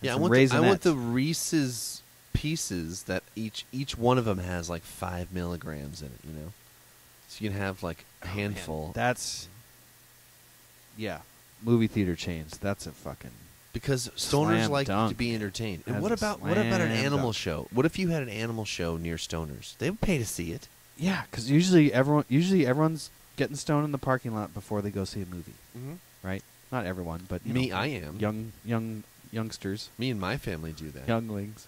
And Yeah, I some want Raisinets. the Reese's Pieces that each one of them has like 5 milligrams in it. You know, so you can have like a handful. Man, that's movie theater chains. That's a fucking Because stoners Slam like to dunk. be entertained. And That's what a about an slam animal dunk. show? What if you had an animal show near stoners? They would pay to see it. yeah. Because usually everyone's getting stoned in the parking lot before they go see a movie, Mm-hmm. right? Not everyone, but you Me, know, I am. youngsters, Me and my family do that. younglings.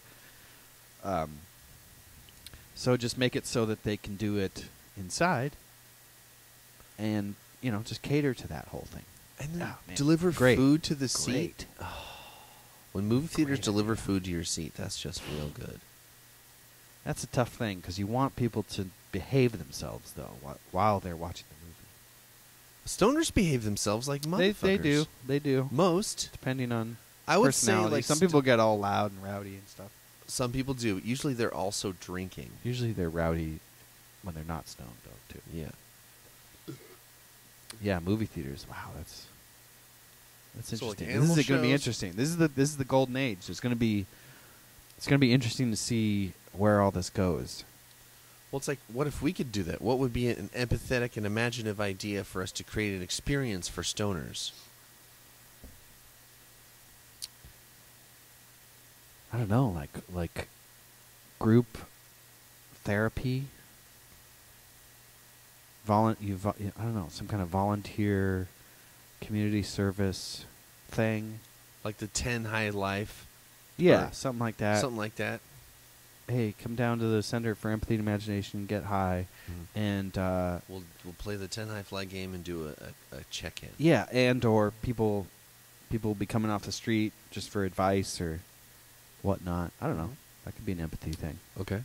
So just make it so that they can do it inside, and just cater to that whole thing. And then Oh, man. deliver Great. food to the seat. Great. When movie theaters Great deliver idea. food to your seat, that's just real good. That's a tough thing because you want people to behave themselves though while they're watching the movie. Stoners behave themselves like motherfuckers. They do. Most. Depending on I would say personality. like Some people get all loud and rowdy and stuff. Some people do. Usually they're also drinking. Usually they're rowdy when they're not stoned though too. Yeah. Yeah, movie theaters. Wow, that's So, like, interesting. animal This is going to be shows? interesting. This is the golden age. It's going to be interesting to see where all this goes. Well, it's like, what if we could do that? What would be an empathetic and imaginative idea for us to create an experience for stoners? I don't know, like group therapy. I don't know, some kind of volunteer community service thing. Like the 10 High Life? Yeah, Or something like that. Something like that? hey, come down to the Center for Empathy and Imagination, get high, and We'll play the 10 high fly game and do a check-in. yeah, and or people will be coming off the street just for advice or whatnot. I don't know. That could be an empathy thing. Okay.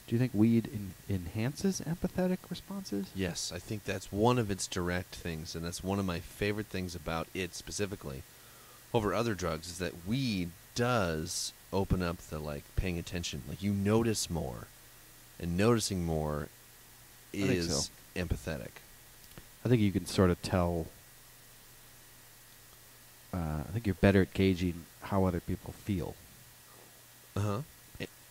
Do you think weed enhances empathetic responses? Yes, I think that's one of its direct things, and that's one of my favorite things about it specifically over other drugs is that weed does open up the, like, paying attention. Like, you notice more, and noticing more is empathetic. I think you can sort of tell. I think you're better at gauging how other people feel. Uh-huh.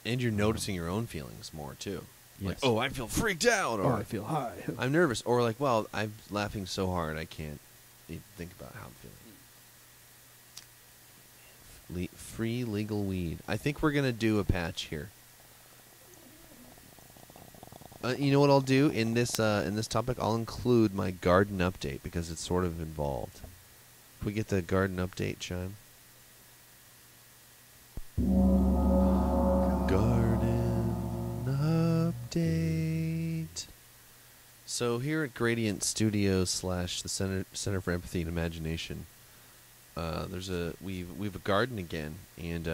And you're noticing your own feelings more, too. Yes. Like, oh, I feel freaked out, or I feel high. I'm nervous, or like, well, I'm laughing so hard I can't even think about how I'm feeling. Free legal weed. I think we're gonna do a patch here. You know what I'll do in this topic? I'll include my garden update because it's sort of involved. If we get the garden update chime. Garden update. So here at Gradient Studios / the Center for Empathy and Imagination, we've a garden again, and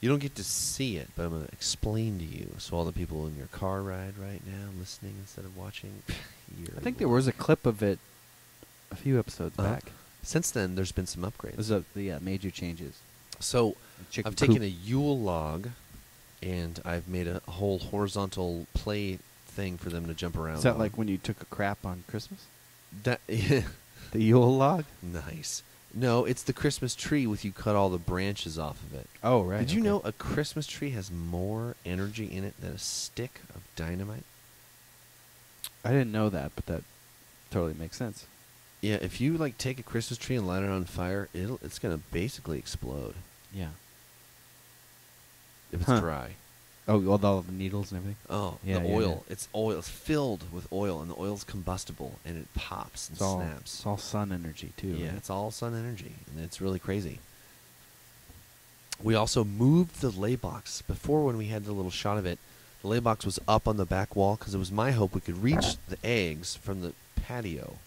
you don't get to see it, but I'm gonna explain to you. So all the people in your car ride right now, listening instead of watching. I think there was a clip of it a few episodes back. Since then, there's been some upgrades. There's major changes. So Chicken I've taken coop. a Yule log, and I've made a whole horizontal play thing for them to jump around. Is that on. like when you took a crap on Christmas? That? The Yule log? Nice. No, it's the Christmas tree with you cut all the branches off of it. Oh, right. Did you okay. know a Christmas tree has more energy in it than a stick of dynamite? I didn't know that, but that totally makes sense. Yeah, if you like take a Christmas tree and light it on fire, it's gonna basically explode Yeah. if it's Huh. dry. Oh, with all the needles and everything? Oh, Yeah, the yeah, oil. It's oil. It's filled with oil, and the oil's combustible, and it pops and snaps. It's all sun energy, too. Yeah, right? it's all sun energy, and it's really crazy. We also moved the lay box. Before, when we had the little shot of it, the lay box was up on the back wall because it was my hope we could reach the eggs from the patio.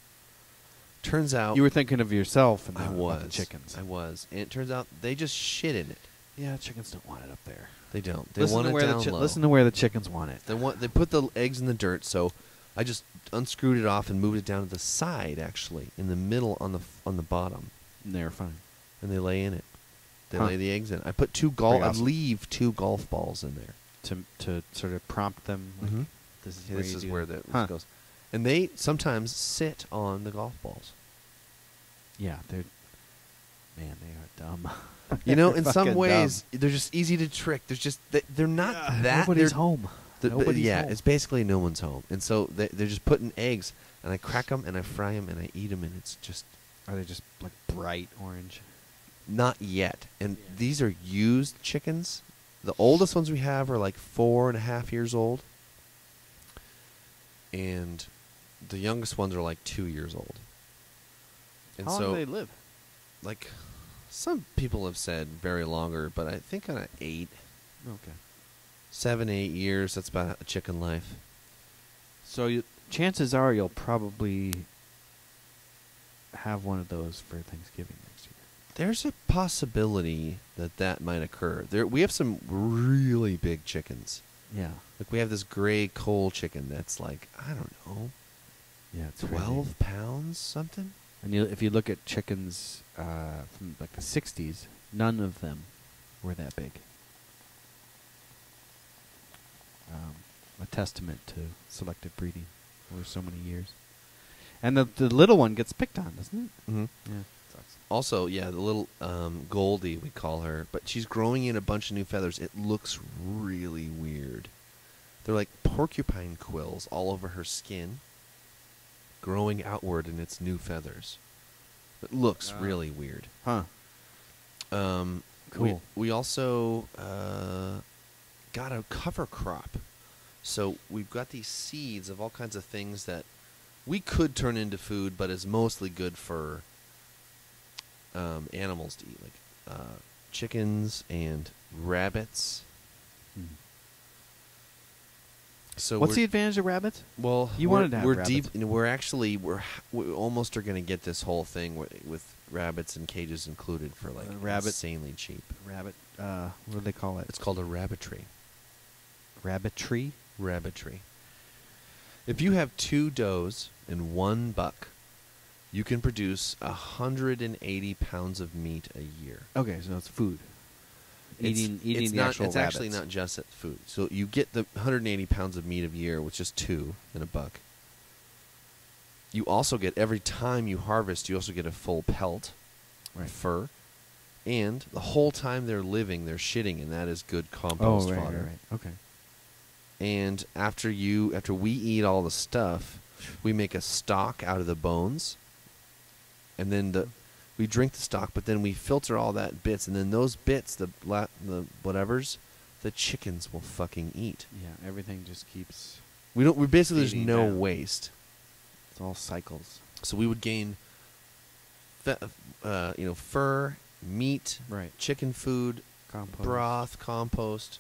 Turns out You were thinking of yourself and I not was about the chickens. I was, and it turns out they just shit in it. Yeah, chickens don't want it up there. They don't. They Listen want to it where down the low. Listen to where the chickens want it. They put the eggs in the dirt, so I just unscrewed it off and moved it down to the side, actually, in the middle on the bottom, And they're fine. and they lay in it. They Huh. lay the eggs in. I put Pretty I awesome. leave 2 golf balls in there. To sort of prompt them. Like, Mhm. This is Yeah, where this you is do where it. this Huh. goes, and they sometimes sit on the golf balls. Yeah, they are dumb. You know, They're in some fucking ways, dumb. they're just easy to trick. There's just they're not that. Nobody's they're- home. Nobody's yeah, home. it's basically no one's home, and so they're just putting eggs, and I crack them, and I fry them, and I eat them, and it's just Are they just like bright orange? not yet. And Yeah. these are used chickens. The oldest ones we have are like 4.5 years old, and the youngest ones are like 2 years old. And How long so, do they live? like, some people have said very longer, but I think on 8, Okay. 7, 8 years. That's about a chicken life. So chances are you'll probably have one of those for Thanksgiving next year. There's a possibility that might occur. We have some really big chickens. Yeah. Like, we have this gray coal chicken that's like, I don't know, Yeah, it's 12 pounds something. And if you look at chickens from like the 60s, none of them were that big. A testament to selective breeding over so many years. And the little one gets picked on, doesn't it? Mm-hmm. Yeah. Sucks. Also, yeah, the little Goldie, we call her, but she's growing in a bunch of new feathers. It looks really weird. They're like porcupine quills all over her skin, growing outward in its new feathers. It looks really weird. Huh. Cool. We also got a cover crop. So we've got these seeds of all kinds of things that we could turn into food, but is mostly good for animals to eat, like chickens and rabbits. So What's we're- the advantage of rabbits? Well, You we're, wanted to have we're rabbits. deep. We almost are going to get this whole thing with rabbits and cages included for like Rabbit- insanely cheap. Rabbit. What do they call it? It's called a rabbitry. Rabbitry. Rabbitry. If you have 2 does and 1 buck, you can produce 180 pounds of meat a year. Okay, so it's food. Eating it's the not, actual It's actually rabbits. not just that food. So you get the 180 pounds of meat a year with just 2 and a buck. You also get, every time you harvest, you also get a full pelt, Right. fur, and the whole time they're living, they're shitting, and that is good Oh, compost right, fodder. right. Okay. And after we eat all the stuff, we make a stock out of the bones, and then we drink the stock, but then we filter all that bits, and then those bits, the whatevers, the chickens will fucking eat. Yeah, everything just keeps. We basically, there's Feeding no down. waste. It's all cycles. So we would gain, fur, meat, Right. chicken food, Compost. broth, compost.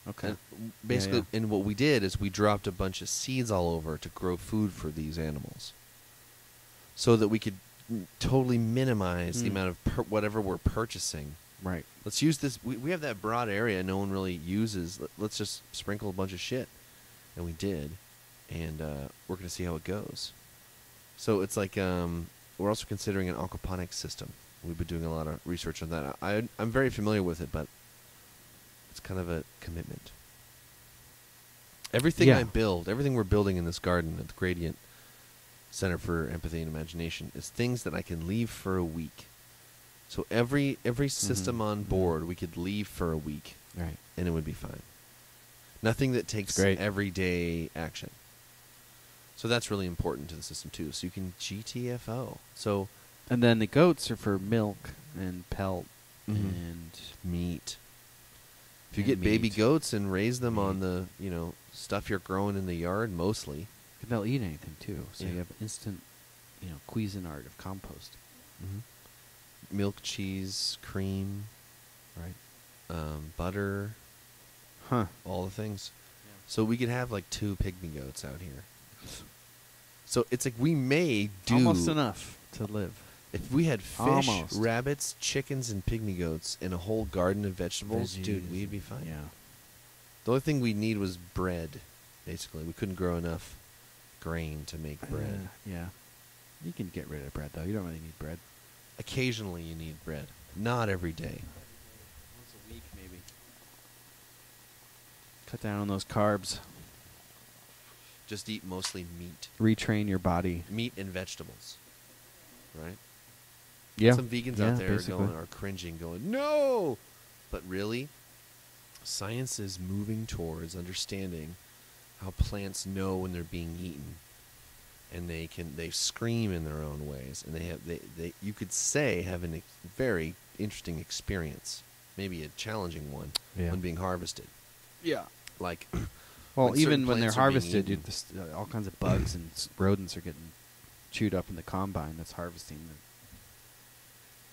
Okay. And basically, yeah. and what we did is we dropped a bunch of seeds all over to grow food for these animals, so that we could totally minimize the Mm. amount of whatever we're purchasing. Right. Let's use this. We have that broad area no one really uses. Let's just sprinkle a bunch of shit, and we did, and we're gonna see how it goes. So it's like we're also considering an aquaponics system. We've been doing a lot of research on that. I'm very familiar with it, but it's kind of a commitment. Everything Yeah. I build, everything we're building in this garden at the Gradient Center for Empathy and Imagination is things that I can leave for a week. So every system on board, we could leave for a week, Right. and it would be fine. Nothing that takes great. everyday action. So that's really important to the system too. So you can GTFO. So And then the goats are for milk and pelt Mhm. and meat. If you And get baby meat. goats and raise them on Meat. the stuff you're growing in the yard, mostly. they'll eat anything too. So Yeah. you have instant, Cuisinart of compost. Milk, cheese, cream, Right. butter, Huh. all the things. So we could have like 2 pygmy goats out here. So it's like we may do Almost enough to live. if we had fish, Almost. rabbits, chickens, and pygmy goats in a whole garden of vegetables, dude, Veggies. we'd be fine. Yeah. The only thing we need was bread. Basically, we couldn't grow enough grain to make bread. Yeah. You can get rid of bread though. You don't really need bread. Occasionally, you need bread, not every day. Once a week, maybe. Cut down on those carbs. Just eat mostly meat, Retrain your body. meat and vegetables, right? Yeah. Some vegans Yeah, out there basically. are cringing, going, no! But really, science is moving towards understanding how plants know when they're being eaten. And they scream in their own ways. And they you could say, have a very interesting experience. Maybe a challenging one Yeah. when being harvested. Yeah. Like, Well, when even certain when they're plants are being harvested, eaten. all kinds of bugs and rodents are getting chewed up in the combine that's harvesting them.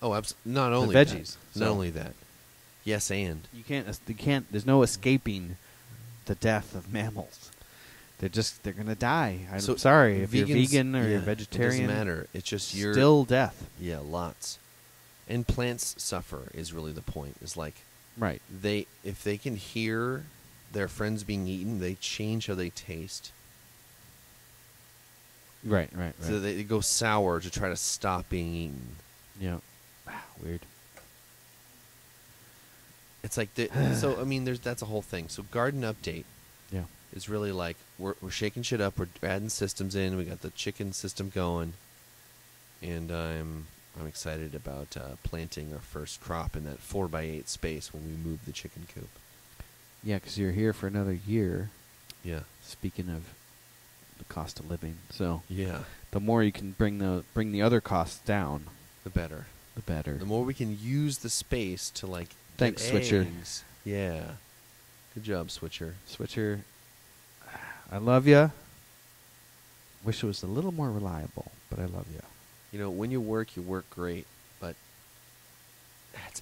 oh, not only veggies, that. Not so- only that. Yes, and. You can't. There's no escaping the death of mammals. They're gonna die. I'm So sorry if you're vegans- vegan or yeah, you're vegetarian. It doesn't matter. It's just you're still death. Yeah, lots. And plants suffer is really the point. Is like Right. if they can hear their friends being eaten, they change how they taste. Right. So they go sour to try to stop being eaten. Yeah. Wow, weird. It's like so. I mean, that's a whole thing. So garden update Yeah. is really like we're shaking shit up. We're adding systems in. We got the chicken system going, and I'm excited about planting our first crop in that 4x8 space when we move the chicken coop. Yeah, because you're here for another year. Yeah. Speaking of the cost of living, so Yeah. the more you can bring the other costs down, The better. the better. The more we can use the space to like. Thanks, get Switcher. eggs. Yeah. Good job, Switcher. Switcher, I love ya. Wish it was a little more reliable, but I love ya. You know, when you work great, but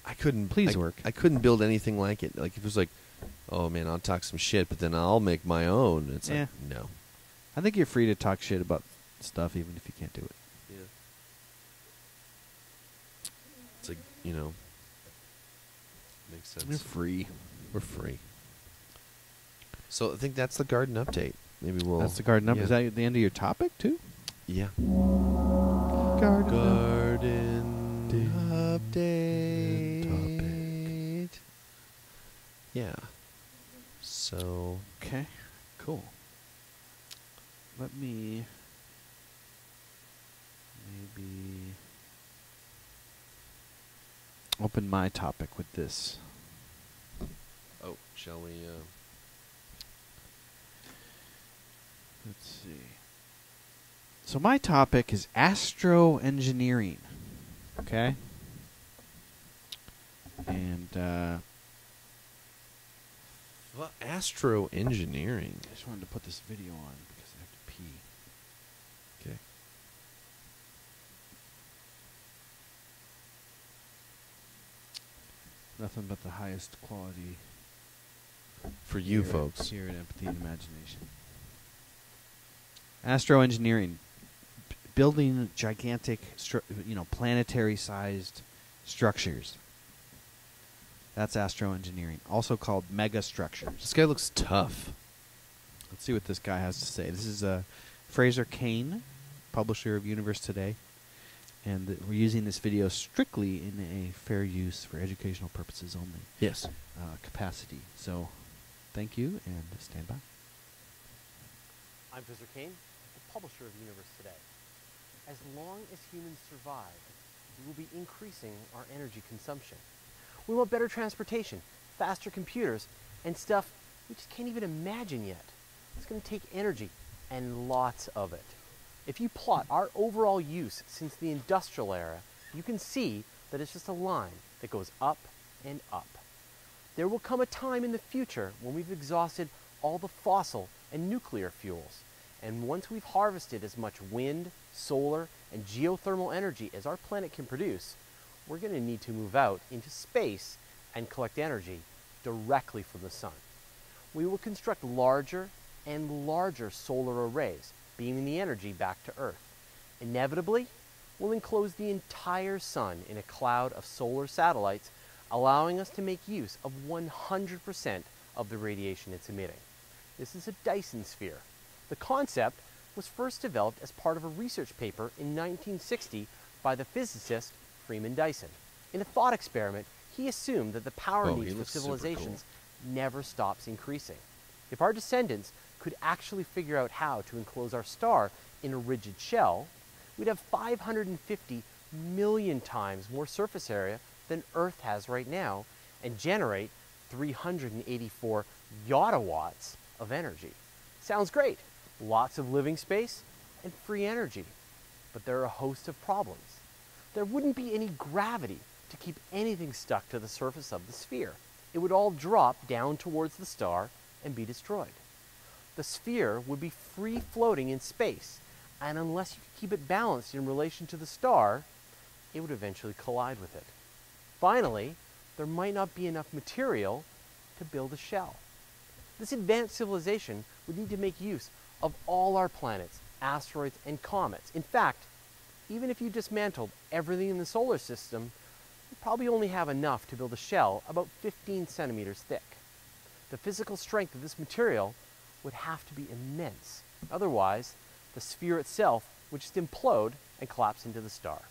I couldn't. Please work. I couldn't build anything like it. Like, if it was like, oh man, I'll talk some shit, but then I'll make my own. It's Yeah. like, no. I think you're free to talk shit about stuff even if you can't do it. Yeah. It's like, you know, makes sense. You're free. We're free. So I think that's the garden update. Maybe we'll. That's the garden up. Yeah. Is that the end of your topic too? Yeah. Garden. Update. Topic. Yeah. So. Okay. Cool. Let me maybe open my topic with this. Oh, shall we? Let's see. So my topic is astroengineering. Okay? And Well, astroengineering. I just wanted to put this video on because I have to pee. Okay. Nothing but the highest quality For you here- folks. here at Empathy and Imagination. Astroengineering, building gigantic, planetary-sized structures. That's astroengineering, also called megastructures. This guy looks tough. Let's see what this guy has to say. This is Fraser Cain, publisher of Universe Today, and we're using this video strictly in a fair use for educational purposes only Yes. capacity. So, thank you, and stand by. I'm Fraser Cain, the publisher of Universe Today. As long as humans survive, we will be increasing our energy consumption. We want better transportation, faster computers, and stuff we just can't even imagine yet. It's going to take energy, and lots of it. If you plot our overall use since the industrial era, you can see that it's just a line that goes up and up. There will come a time in the future when we've exhausted all the fossil and nuclear fuels. And once we've harvested as much wind, solar, and geothermal energy as our planet can produce, we're going to need to move out into space and collect energy directly from the sun. We will construct larger and larger solar arrays, beaming the energy back to Earth. Inevitably, we'll enclose the entire sun in a cloud of solar satellites, allowing us to make use of 100% of the radiation it's emitting. This is a Dyson sphere. The concept was first developed as part of a research paper in 1960 by the physicist Freeman Dyson. In a thought experiment, he assumed that the power Oh, he needs for looks super cool. civilizations never stops increasing. If our descendants could actually figure out how to enclose our star in a rigid shell, we'd have 550 million times more surface area than Earth has right now and generate 384 yottawatts of energy. Sounds great. Lots of living space and free energy. But there are a host of problems. There wouldn't be any gravity to keep anything stuck to the surface of the sphere. It would all drop down towards the star and be destroyed. The sphere would be free floating in space, and unless you could keep it balanced in relation to the star, it would eventually collide with it. Finally, there might not be enough material to build a shell. This advanced civilization would need to make use of all our planets, asteroids, and comets. In fact, even if you dismantled everything in the solar system, you'd probably only have enough to build a shell about 15 centimeters thick. The physical strength of this material would have to be immense. Otherwise, the sphere itself would just implode and collapse into the star.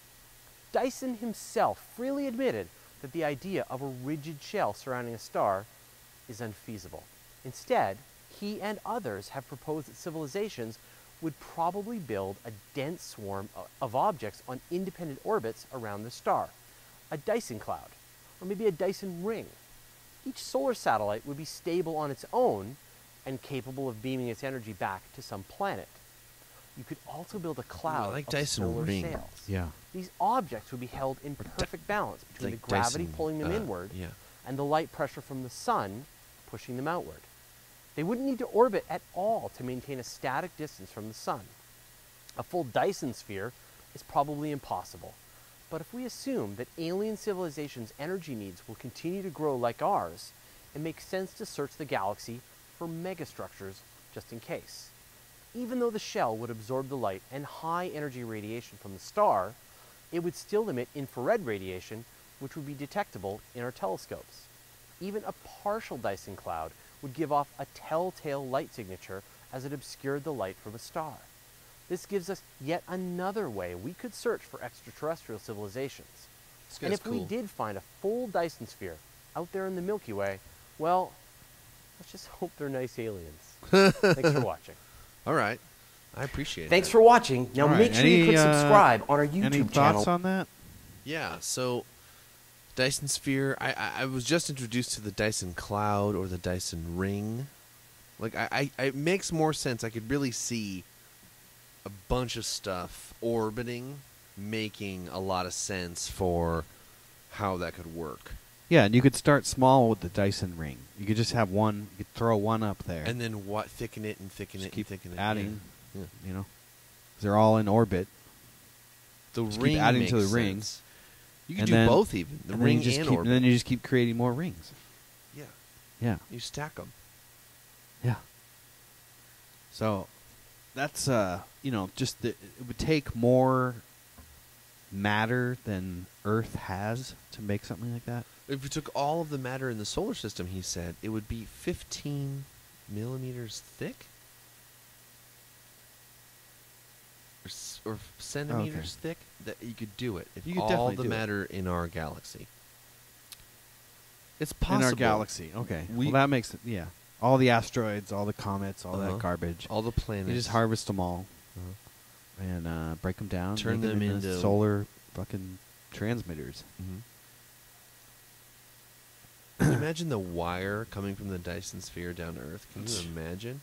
Dyson himself freely admitted that the idea of a rigid shell surrounding a star is unfeasible. Instead, he and others have proposed that civilizations would probably build a dense swarm of objects on independent orbits around the star, a Dyson cloud, or maybe a Dyson ring. Each solar satellite would be stable on its own and capable of beaming its energy back to some planet. You could also build a cloud like of Dyson solar ring. sails. Yeah. These objects would be held in perfect balance between Like the gravity Dyson, pulling them inward yeah. and the light pressure from the sun pushing them outward. They wouldn't need to orbit at all to maintain a static distance from the sun. A full Dyson sphere is probably impossible, But if we assume that alien civilizations' energy needs will continue to grow like ours, it makes sense to search the galaxy for megastructures just in case. Even though the shell would absorb the light and high energy radiation from the star, it would still emit infrared radiation, which would be detectable in our telescopes. Even a partial Dyson cloud would give off a telltale light signature as it obscured the light from a star. This gives us yet another way we could search for extraterrestrial civilizations. And if we did find a full Dyson sphere out there in the Milky Way, well, let's just hope they're nice aliens. Thanks for watching. All right. I appreciate it. Thanks for watching. Now All right. make sure you click subscribe on our Any YouTube thoughts channel. on that? Yeah, so Dyson Sphere, I was just introduced to the Dyson Cloud or the Dyson Ring. Like, it makes more sense. I could really see a bunch of stuff orbiting, making a lot of sense for how that could work. Yeah, and you could start small with the Dyson ring. You could just have one. You could throw one up there. And then thicken it and thicken just it keep and thicken it. adding. Yeah. You know, 'cause they're all in orbit. The Just ring keep adding makes to the sense. rings. You could And do then- both even. The and ring then you just and keep, orbit. and then you just keep creating more rings. Yeah. Yeah. You stack them. Yeah. So that's just it would take more matter than Earth has to make something like that. If you took all of the matter in the solar system, he said, it would be 15 millimeters thick? Or centimeters thick? That you could do it. If You could all definitely the do it. matter in our galaxy. It's possible. In our galaxy. Okay. We- Well, that makes it, yeah. All the asteroids, all the comets, all Uh-huh. that garbage. All the planets. You just harvest them all Uh-huh. and break them down. Turn make them into into- solar fucking transmitters. Mhm. Can you imagine the wire coming from the Dyson Sphere down to Earth? Can you imagine?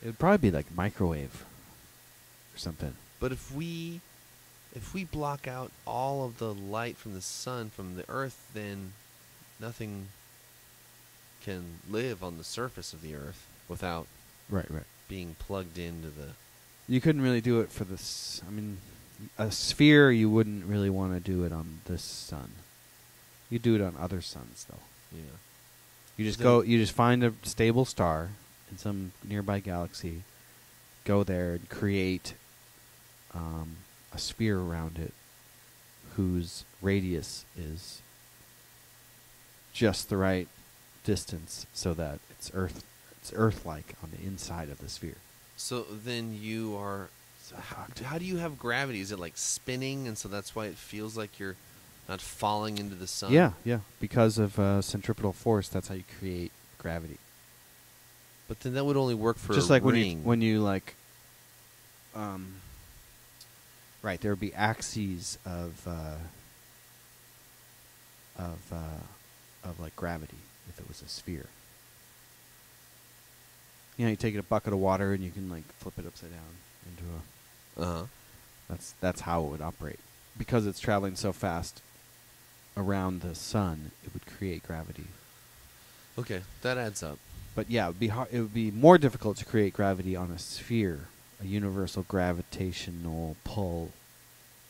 It would probably be like microwave or something. But if we block out all of the light from the sun from the Earth, then nothing can live on the surface of the Earth without Right. being plugged into the. You couldn't really do it for this. I mean, a sphere, you wouldn't really want to do it on this sun. You do it on other suns, though. Yeah. You just Then- you just find a stable star in some nearby galaxy, go there and create a sphere around it whose radius is just the right distance so that it's Earth-like on the inside of the sphere. So then you are. So How do you have gravity? Is it like spinning, and so that's why it feels like you're not falling into the sun? Yeah. Because of centripetal force, that's how you create gravity. But then that would only work for Just a like ring. when you like, right, there would be axes of like gravity if it was a sphere. You know, you take a bucket of water and you can like flip it upside down into a. Uh-huh. That's how it would operate. Because it's traveling so fast around the sun, it would create gravity. Okay, that adds up. But yeah, it would be more difficult to create gravity on a sphere, a universal gravitational pull.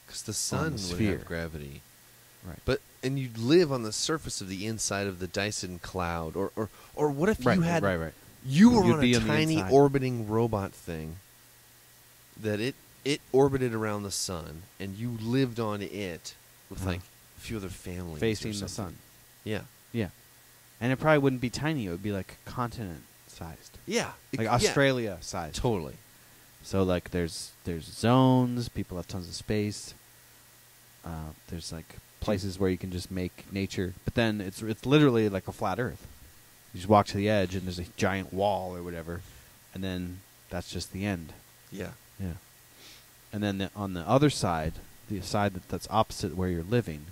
Because the sun would sphere. have gravity. Right. And you'd live on the surface of the inside of the Dyson cloud. Or what if right, you had... right. You were You'd on be a on the tiny inside. orbiting robot thing that it orbited around the sun, and you lived on it with Uh-huh. like a few other families. Facing or the something. sun. Yeah. Yeah. And it probably wouldn't be tiny. It would be like continent-sized. Yeah. Like yeah, Australia-sized. Totally. So like there's zones, people have tons of space. There's like places where you can just make nature. But then it's literally like a flat earth. You just walk to the edge and there's a giant wall or whatever. And then that's just the end. Yeah. Yeah. And then on the other side, the side that's opposite where you're living,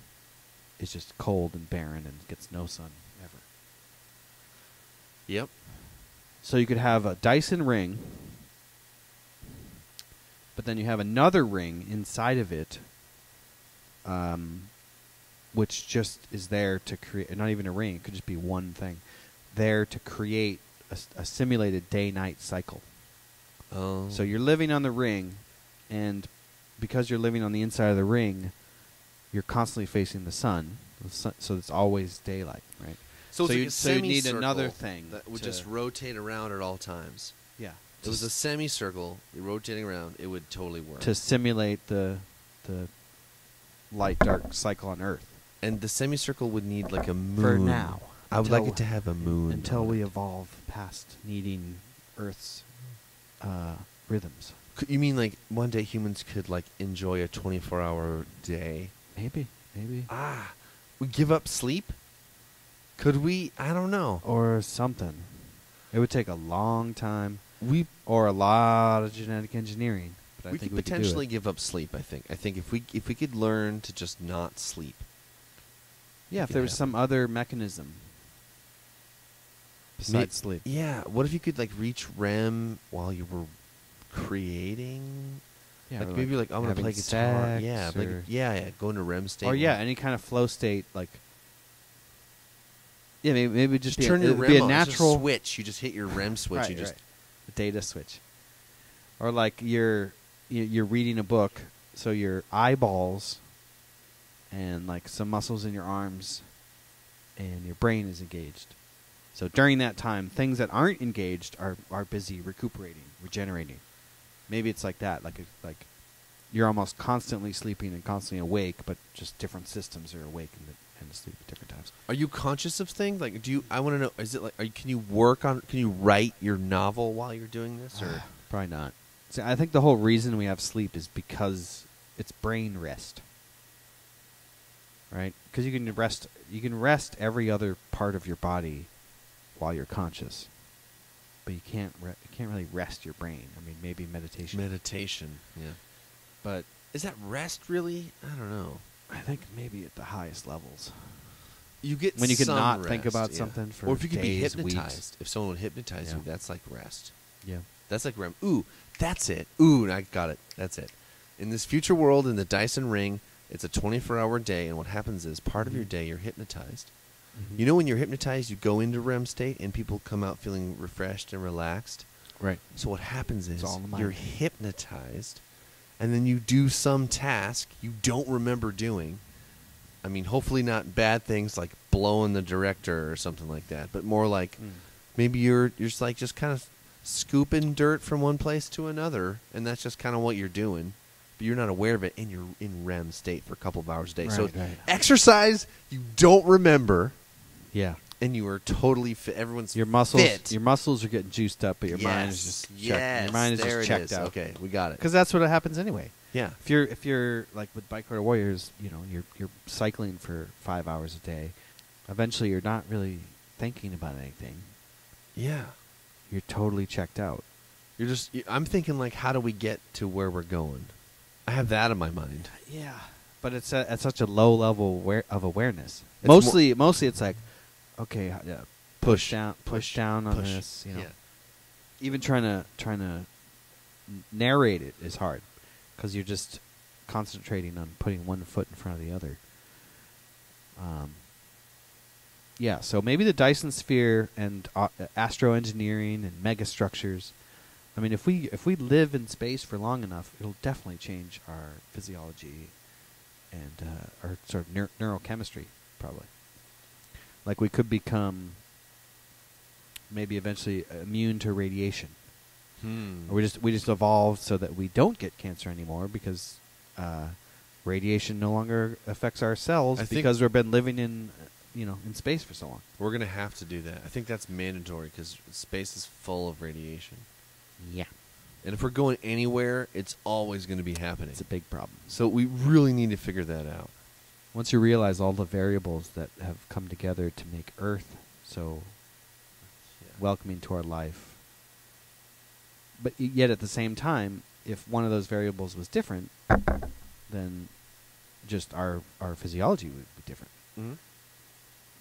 is just cold and barren and gets no sun ever. Yep. So you could have a Dyson ring, but then you have another ring inside of it, which just is there to create, not even a ring, it could just be one thing, there to create a simulated day-night cycle. Oh. So you're living on the ring, and because you're living on the inside of the ring, you're constantly facing the sun, so it's always daylight, right? So it's like a so you'd need semicircle another thing that would to- just rotate around at all times. Yeah. If it was a semicircle, you're rotating around, it would totally work. to simulate the light dark cycle on Earth. And the semicircle would need like a moon. For now. I would like Until- it to have a moon. Until on we it. evolve past needing Earth's rhythms. You mean like one day humans could like enjoy a 24-hour day? Maybe. We give up sleep? Could we? I don't know. Or something. It would take a long time. We Or a lot of genetic engineering. But I we think could we could potentially do it. give up sleep. I think if we could learn to just not sleep. Yeah, if could there was happen. some other mechanism besides sleep. Yeah. What if you could like reach REM while you were creating? Yeah, like or maybe like I'm gonna having play guitar. sex Yeah. Like, or- yeah. Go into REM state. Or yeah, any kind of flow state, like. Yeah, maybe just Just turn your it'd REM be a on. It's just natural a switch. You just hit your REM switch. Right, you just right. The data switch. Or like you're reading a book, so your eyeballs and like some muscles in your arms and your brain is engaged. So during that time, things that aren't engaged are busy recuperating, regenerating. Maybe it's like that, like you're almost constantly sleeping and constantly awake, but just different systems are awake and asleep at different times. Are you conscious of things? Like, I want to know. Is it like? Can you write your novel while you're doing this, or Probably not. See, I think the whole reason we have sleep is because it's brain rest, right? Because you can rest every other part of your body while you're conscious, but you can't really rest your brain. I mean, maybe meditation, meditation? Yeah. but Is that rest really? I don't know. I think maybe at the highest levels. You get When you can some not think rest, about yeah. something for or if you could be days, hypnotized. weeks. If someone would hypnotize Yeah. you, that's like rest. Yeah. That's like REM. Ooh, that's it. Ooh, I got it. That's it. In this future world, in the Dyson ring, it's a 24-hour day, and what happens is part of your day you're hypnotized. You know when you're hypnotized, you go into REM state, and people come out feeling refreshed and relaxed. Right. So what happens is all in the mind. you're hypnotized, and then you do some task you don't remember doing. I mean, hopefully not bad things like blowing the director or something like that, but more like maybe you're just kind of scooping dirt from one place to another, and that's just kind of what you're doing. But you're not aware of it, and you're in REM state for a couple of hours a day. So Right. exercise you don't remember, Yeah. and you are totally fit. Everyone's Your muscles, fit. your muscles are getting juiced up, but your mind is just checked. Your mind is there just it checked is. out. Okay, we got it. Because that's what happens anyway. Yeah. If you're like with Bikewater Warriors, you're cycling for 5 hours a day. Eventually, you're not really thinking about anything. Yeah. You're totally checked out. I'm thinking like, how do we get to where we're going? I have that in my mind. Yeah, but it's at such a low level of awareness. It's Mostly, it's like, okay, Push down on push. this. Yeah. Even trying to narrate it is hard because you're just concentrating on putting one foot in front of the other. Yeah, so maybe the Dyson sphere and astroengineering and megastructures. I mean, if we live in space for long enough, it'll definitely change our physiology and our sort of neurochemistry, probably. Like we could become maybe eventually immune to radiation. Or we just evolved so that we don't get cancer anymore because radiation no longer affects our cells I think- because we've been living in space for so long. We're going to have to do that. I think that's mandatory because space is full of radiation. Yeah, And if we're going anywhere, it's always going to be happening. it's a big problem. So we really need to figure that out. Once you realize all the variables that have come together to make Earth so welcoming to our life, but yet at the same time, if one of those variables was different, then just our physiology would be different. Mm-hmm.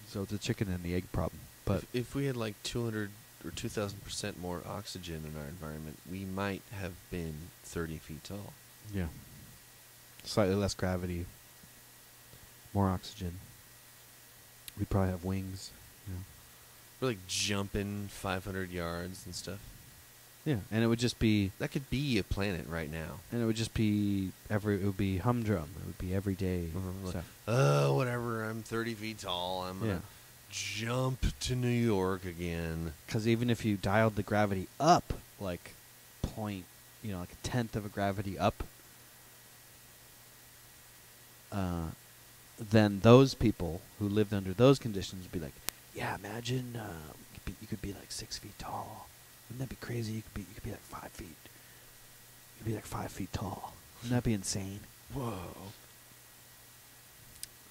So it's a chicken and the egg problem. But if we had like 200 or 2,000% more oxygen in our environment, we might have been 30 feet tall. yeah, slightly less gravity, more oxygen. We'd probably have wings. We're like jumping 500 yards and stuff. Yeah, and it would just be, That could be a planet right now. and it would just be it would be humdrum. It would be everyday Like, stuff. whatever. I'm 30 feet tall. I'm gonna Yeah. jump to New York again. Because even if you dialed the gravity up, like point, like a tenth of a gravity up, then those people who lived under those conditions would be like, yeah, imagine you could be like 6 feet tall. Wouldn't that be crazy? You could be like 5 feet. You could be like 5 feet tall. Wouldn't that be insane? Whoa.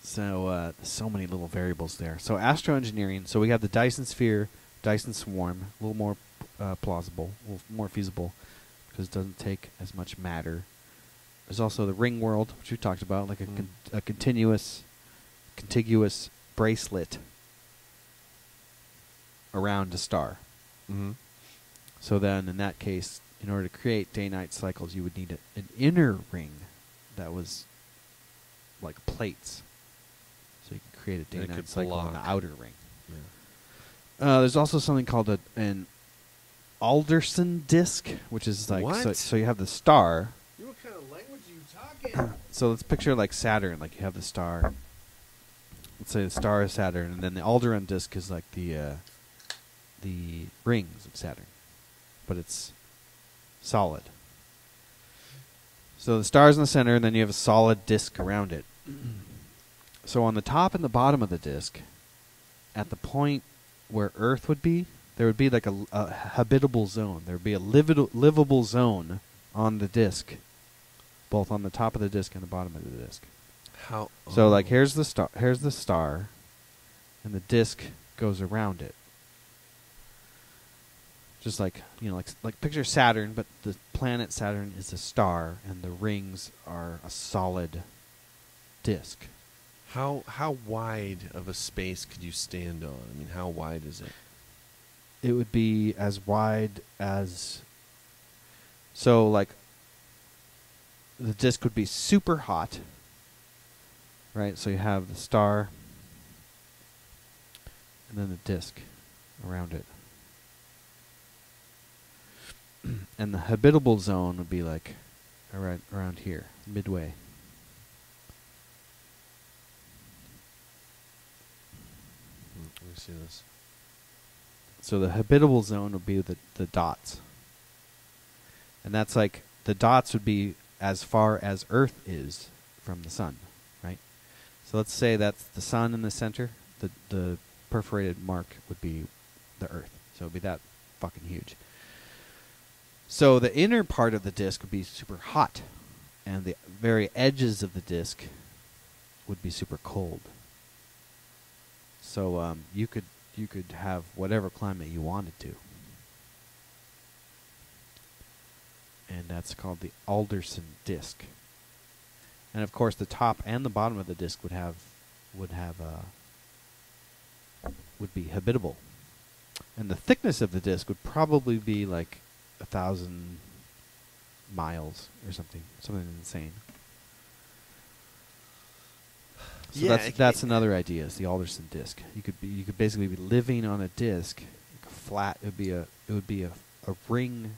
So so many little variables there. So astroengineering. So we have the Dyson sphere, Dyson swarm, a little more plausible, a little more feasible, because it doesn't take as much matter. There's also the ring world, which we talked about, like a contiguous bracelet around a star. Mm-hmm. So then, in that case, in order to create day-night cycles, you would need an inner ring that was like plates. So you can create a And it day-night could cycle on the block. outer ring. Yeah. There's also something called an Alderson disk, which is like What? so you have the star. What kind of language are you talking? So let's picture like Saturn, like you have the star. Let's say the star is Saturn, and then the Alderaan disk is like the rings of Saturn, but it's solid. So the star's in the center, and then you have a solid disk around it. So on the top and the bottom of the disk, at the point where Earth would be, there would be like a habitable zone. There would be a livable zone on the disk, both on the top of the disk and the bottom of the disk. How? So like here's the star, and the disk goes around it. Just like like picture Saturn, but the planet Saturn is a star, and the rings are a solid disk. How wide of a space could you stand on? I mean, how wide is it? It would be as wide as. So like. The disk would be super hot. Right, so you have the star, and then the disk around it. And the habitable zone would be like around here, midway. Let me see this. So the habitable zone would be the dots. And that's like, the dots would be as far as Earth is from the sun, right? So let's say that's the sun in the center. The perforated mark would be the Earth. So it would be that fucking huge. So the inner part of the disk would be super hot, and the very edges of the disk would be super cold. So you could have whatever climate you wanted to, and that's called the Alderson disk. And of course, the top and the bottom of the disk would be habitable, and the thickness of the disk would probably be like 1,000 miles or something insane. So Yeah, that's another idea. Is the Alderson disk? You could basically be living on a disk, like flat. It would be a ring.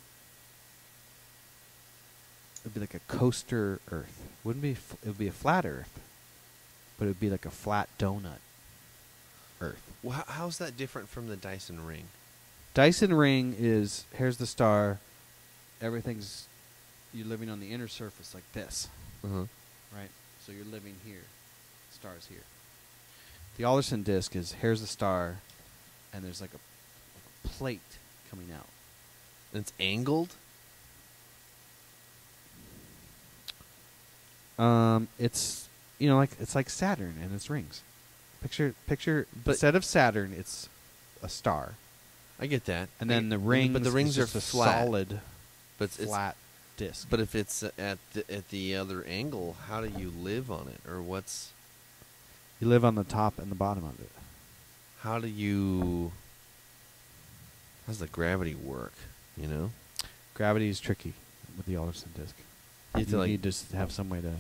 It'd be like a coaster Earth. Wouldn't be. It would be a flat Earth, but it would be like a flat donut Earth. Well, how's that different from the Dyson ring? Dyson ring is, here's the star. Everything's, you're living on the inner surface like this, Uh-huh. right? So you're living here. Star's here. The Alderson disk is, here's the star, and there's like a plate coming out. It's angled? It's it's like Saturn and its rings. Picture But- instead of Saturn, it's a star, I get that. and then the rings. But the rings is are just flat. a solid, But it's flat disc. But if it's at the other angle, how do you live on it, or what's? You live on the top and the bottom of it. How do you? How's the gravity work? You know, Gravity is tricky with the Alderson disk. you have to like need to have some way to.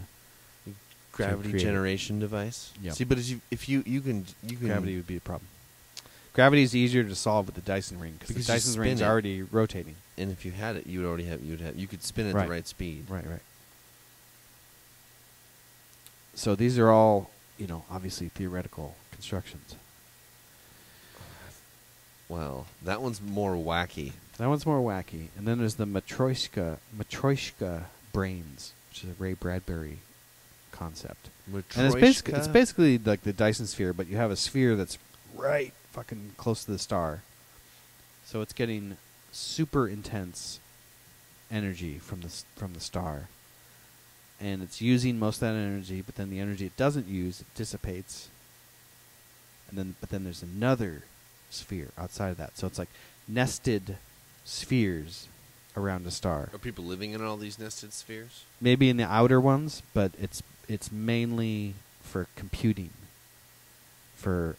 gravity create it. generation device. Yeah. See, but if you can Gravity would be a problem. Gravity is easier to solve with the Dyson ring because the Because you Dyson spin ring's it. already rotating. And if you had it, you would already have. You could spin it at Right. the right speed. Right. So these are all, obviously theoretical constructions. Well, that one's more wacky. That one's more wacky. And then there's the Matryoshka brains, which is a Ray Bradbury concept. And it's basically like the Dyson sphere, but you have a sphere that's right fucking close to the star. So it's getting super intense energy from the star. And it's using most of that energy, but then the energy it doesn't use, it dissipates. But then there's another sphere outside of that. So it's like nested spheres around a star. Are people living in all these nested spheres? Maybe in the outer ones, but it's mainly for computing. For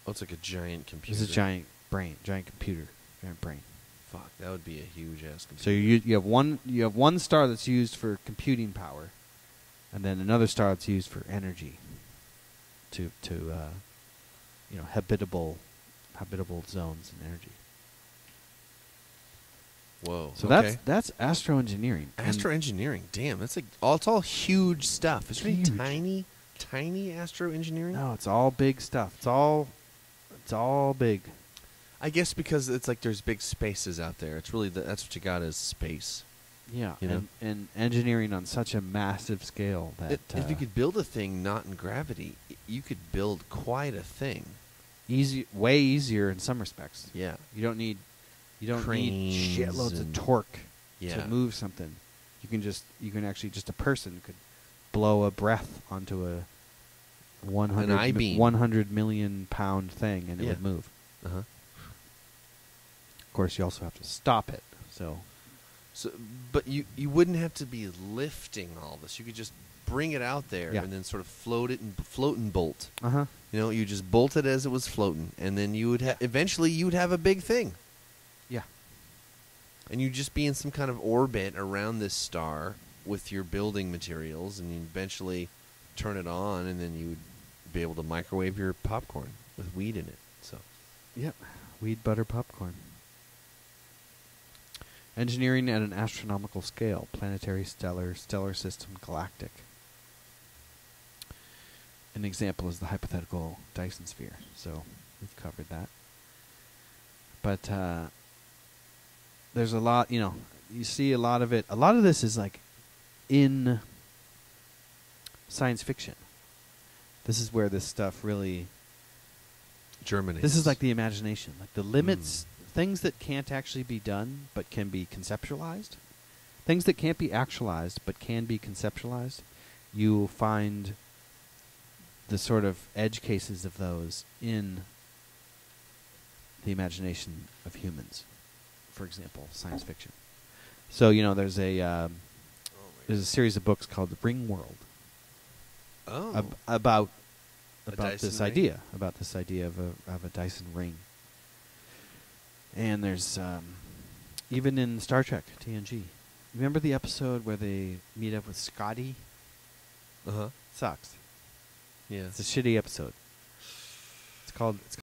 It's like a giant computer. it's a giant brain, giant computer, giant brain. Fuck, that would be a huge ass computer. So you have one star that's used for computing power, and then another star that's used for energy. To habitable zones and energy. Whoa. So okay. that's astroengineering. And Astroengineering. Damn, that's like it's all huge stuff. Is there any Huge. tiny astroengineering? no, it's all big stuff. It's all big. I guess because it's like there's big spaces out there. It's really that's what you got is space. Yeah, You know? and engineering on such a massive scale that If you could build a thing not in gravity, you could build quite a thing. way easier in some respects. Yeah. You don't need Cranes shitloads of and- torque Yeah. to move something. You can actually just a person could blow a breath onto a 100 I-beam. 100 million pound thing and it Yeah. would move. Uh-huh. Of course, you also have to stop it. So But you wouldn't have to be lifting all this. You could just bring it out there Yeah. and then sort of float and bolt. uh-huh. You just bolt it as it was floating, and then you would eventually you would have a big thing. Yeah. And you'd just be in some kind of orbit around this star with your building materials, and you eventually turn it on, and then you would be able to microwave your popcorn with weed in it. So Yep. Weed butter popcorn. Engineering at an astronomical scale. Planetary, stellar system, galactic. An example is the hypothetical Dyson sphere. So we've covered that. But there's a lot, you see a lot of it. A lot of this is like in science fiction. This is where this stuff really... germinates. This is like the imagination. Like the limits, things that can't actually be done but can be conceptualized. Things that can't be actualized but can be conceptualized. You find the sort of edge cases of those in the imagination of humans. For example, science fiction. So, there's a series of books called Ring World. Oh. About Dyson this ring? idea, of a Dyson ring. And there's even in Star Trek TNG. Remember the episode where they meet up with Scotty? Uh-huh. Sucks. Yeah. It's a shitty episode. It's called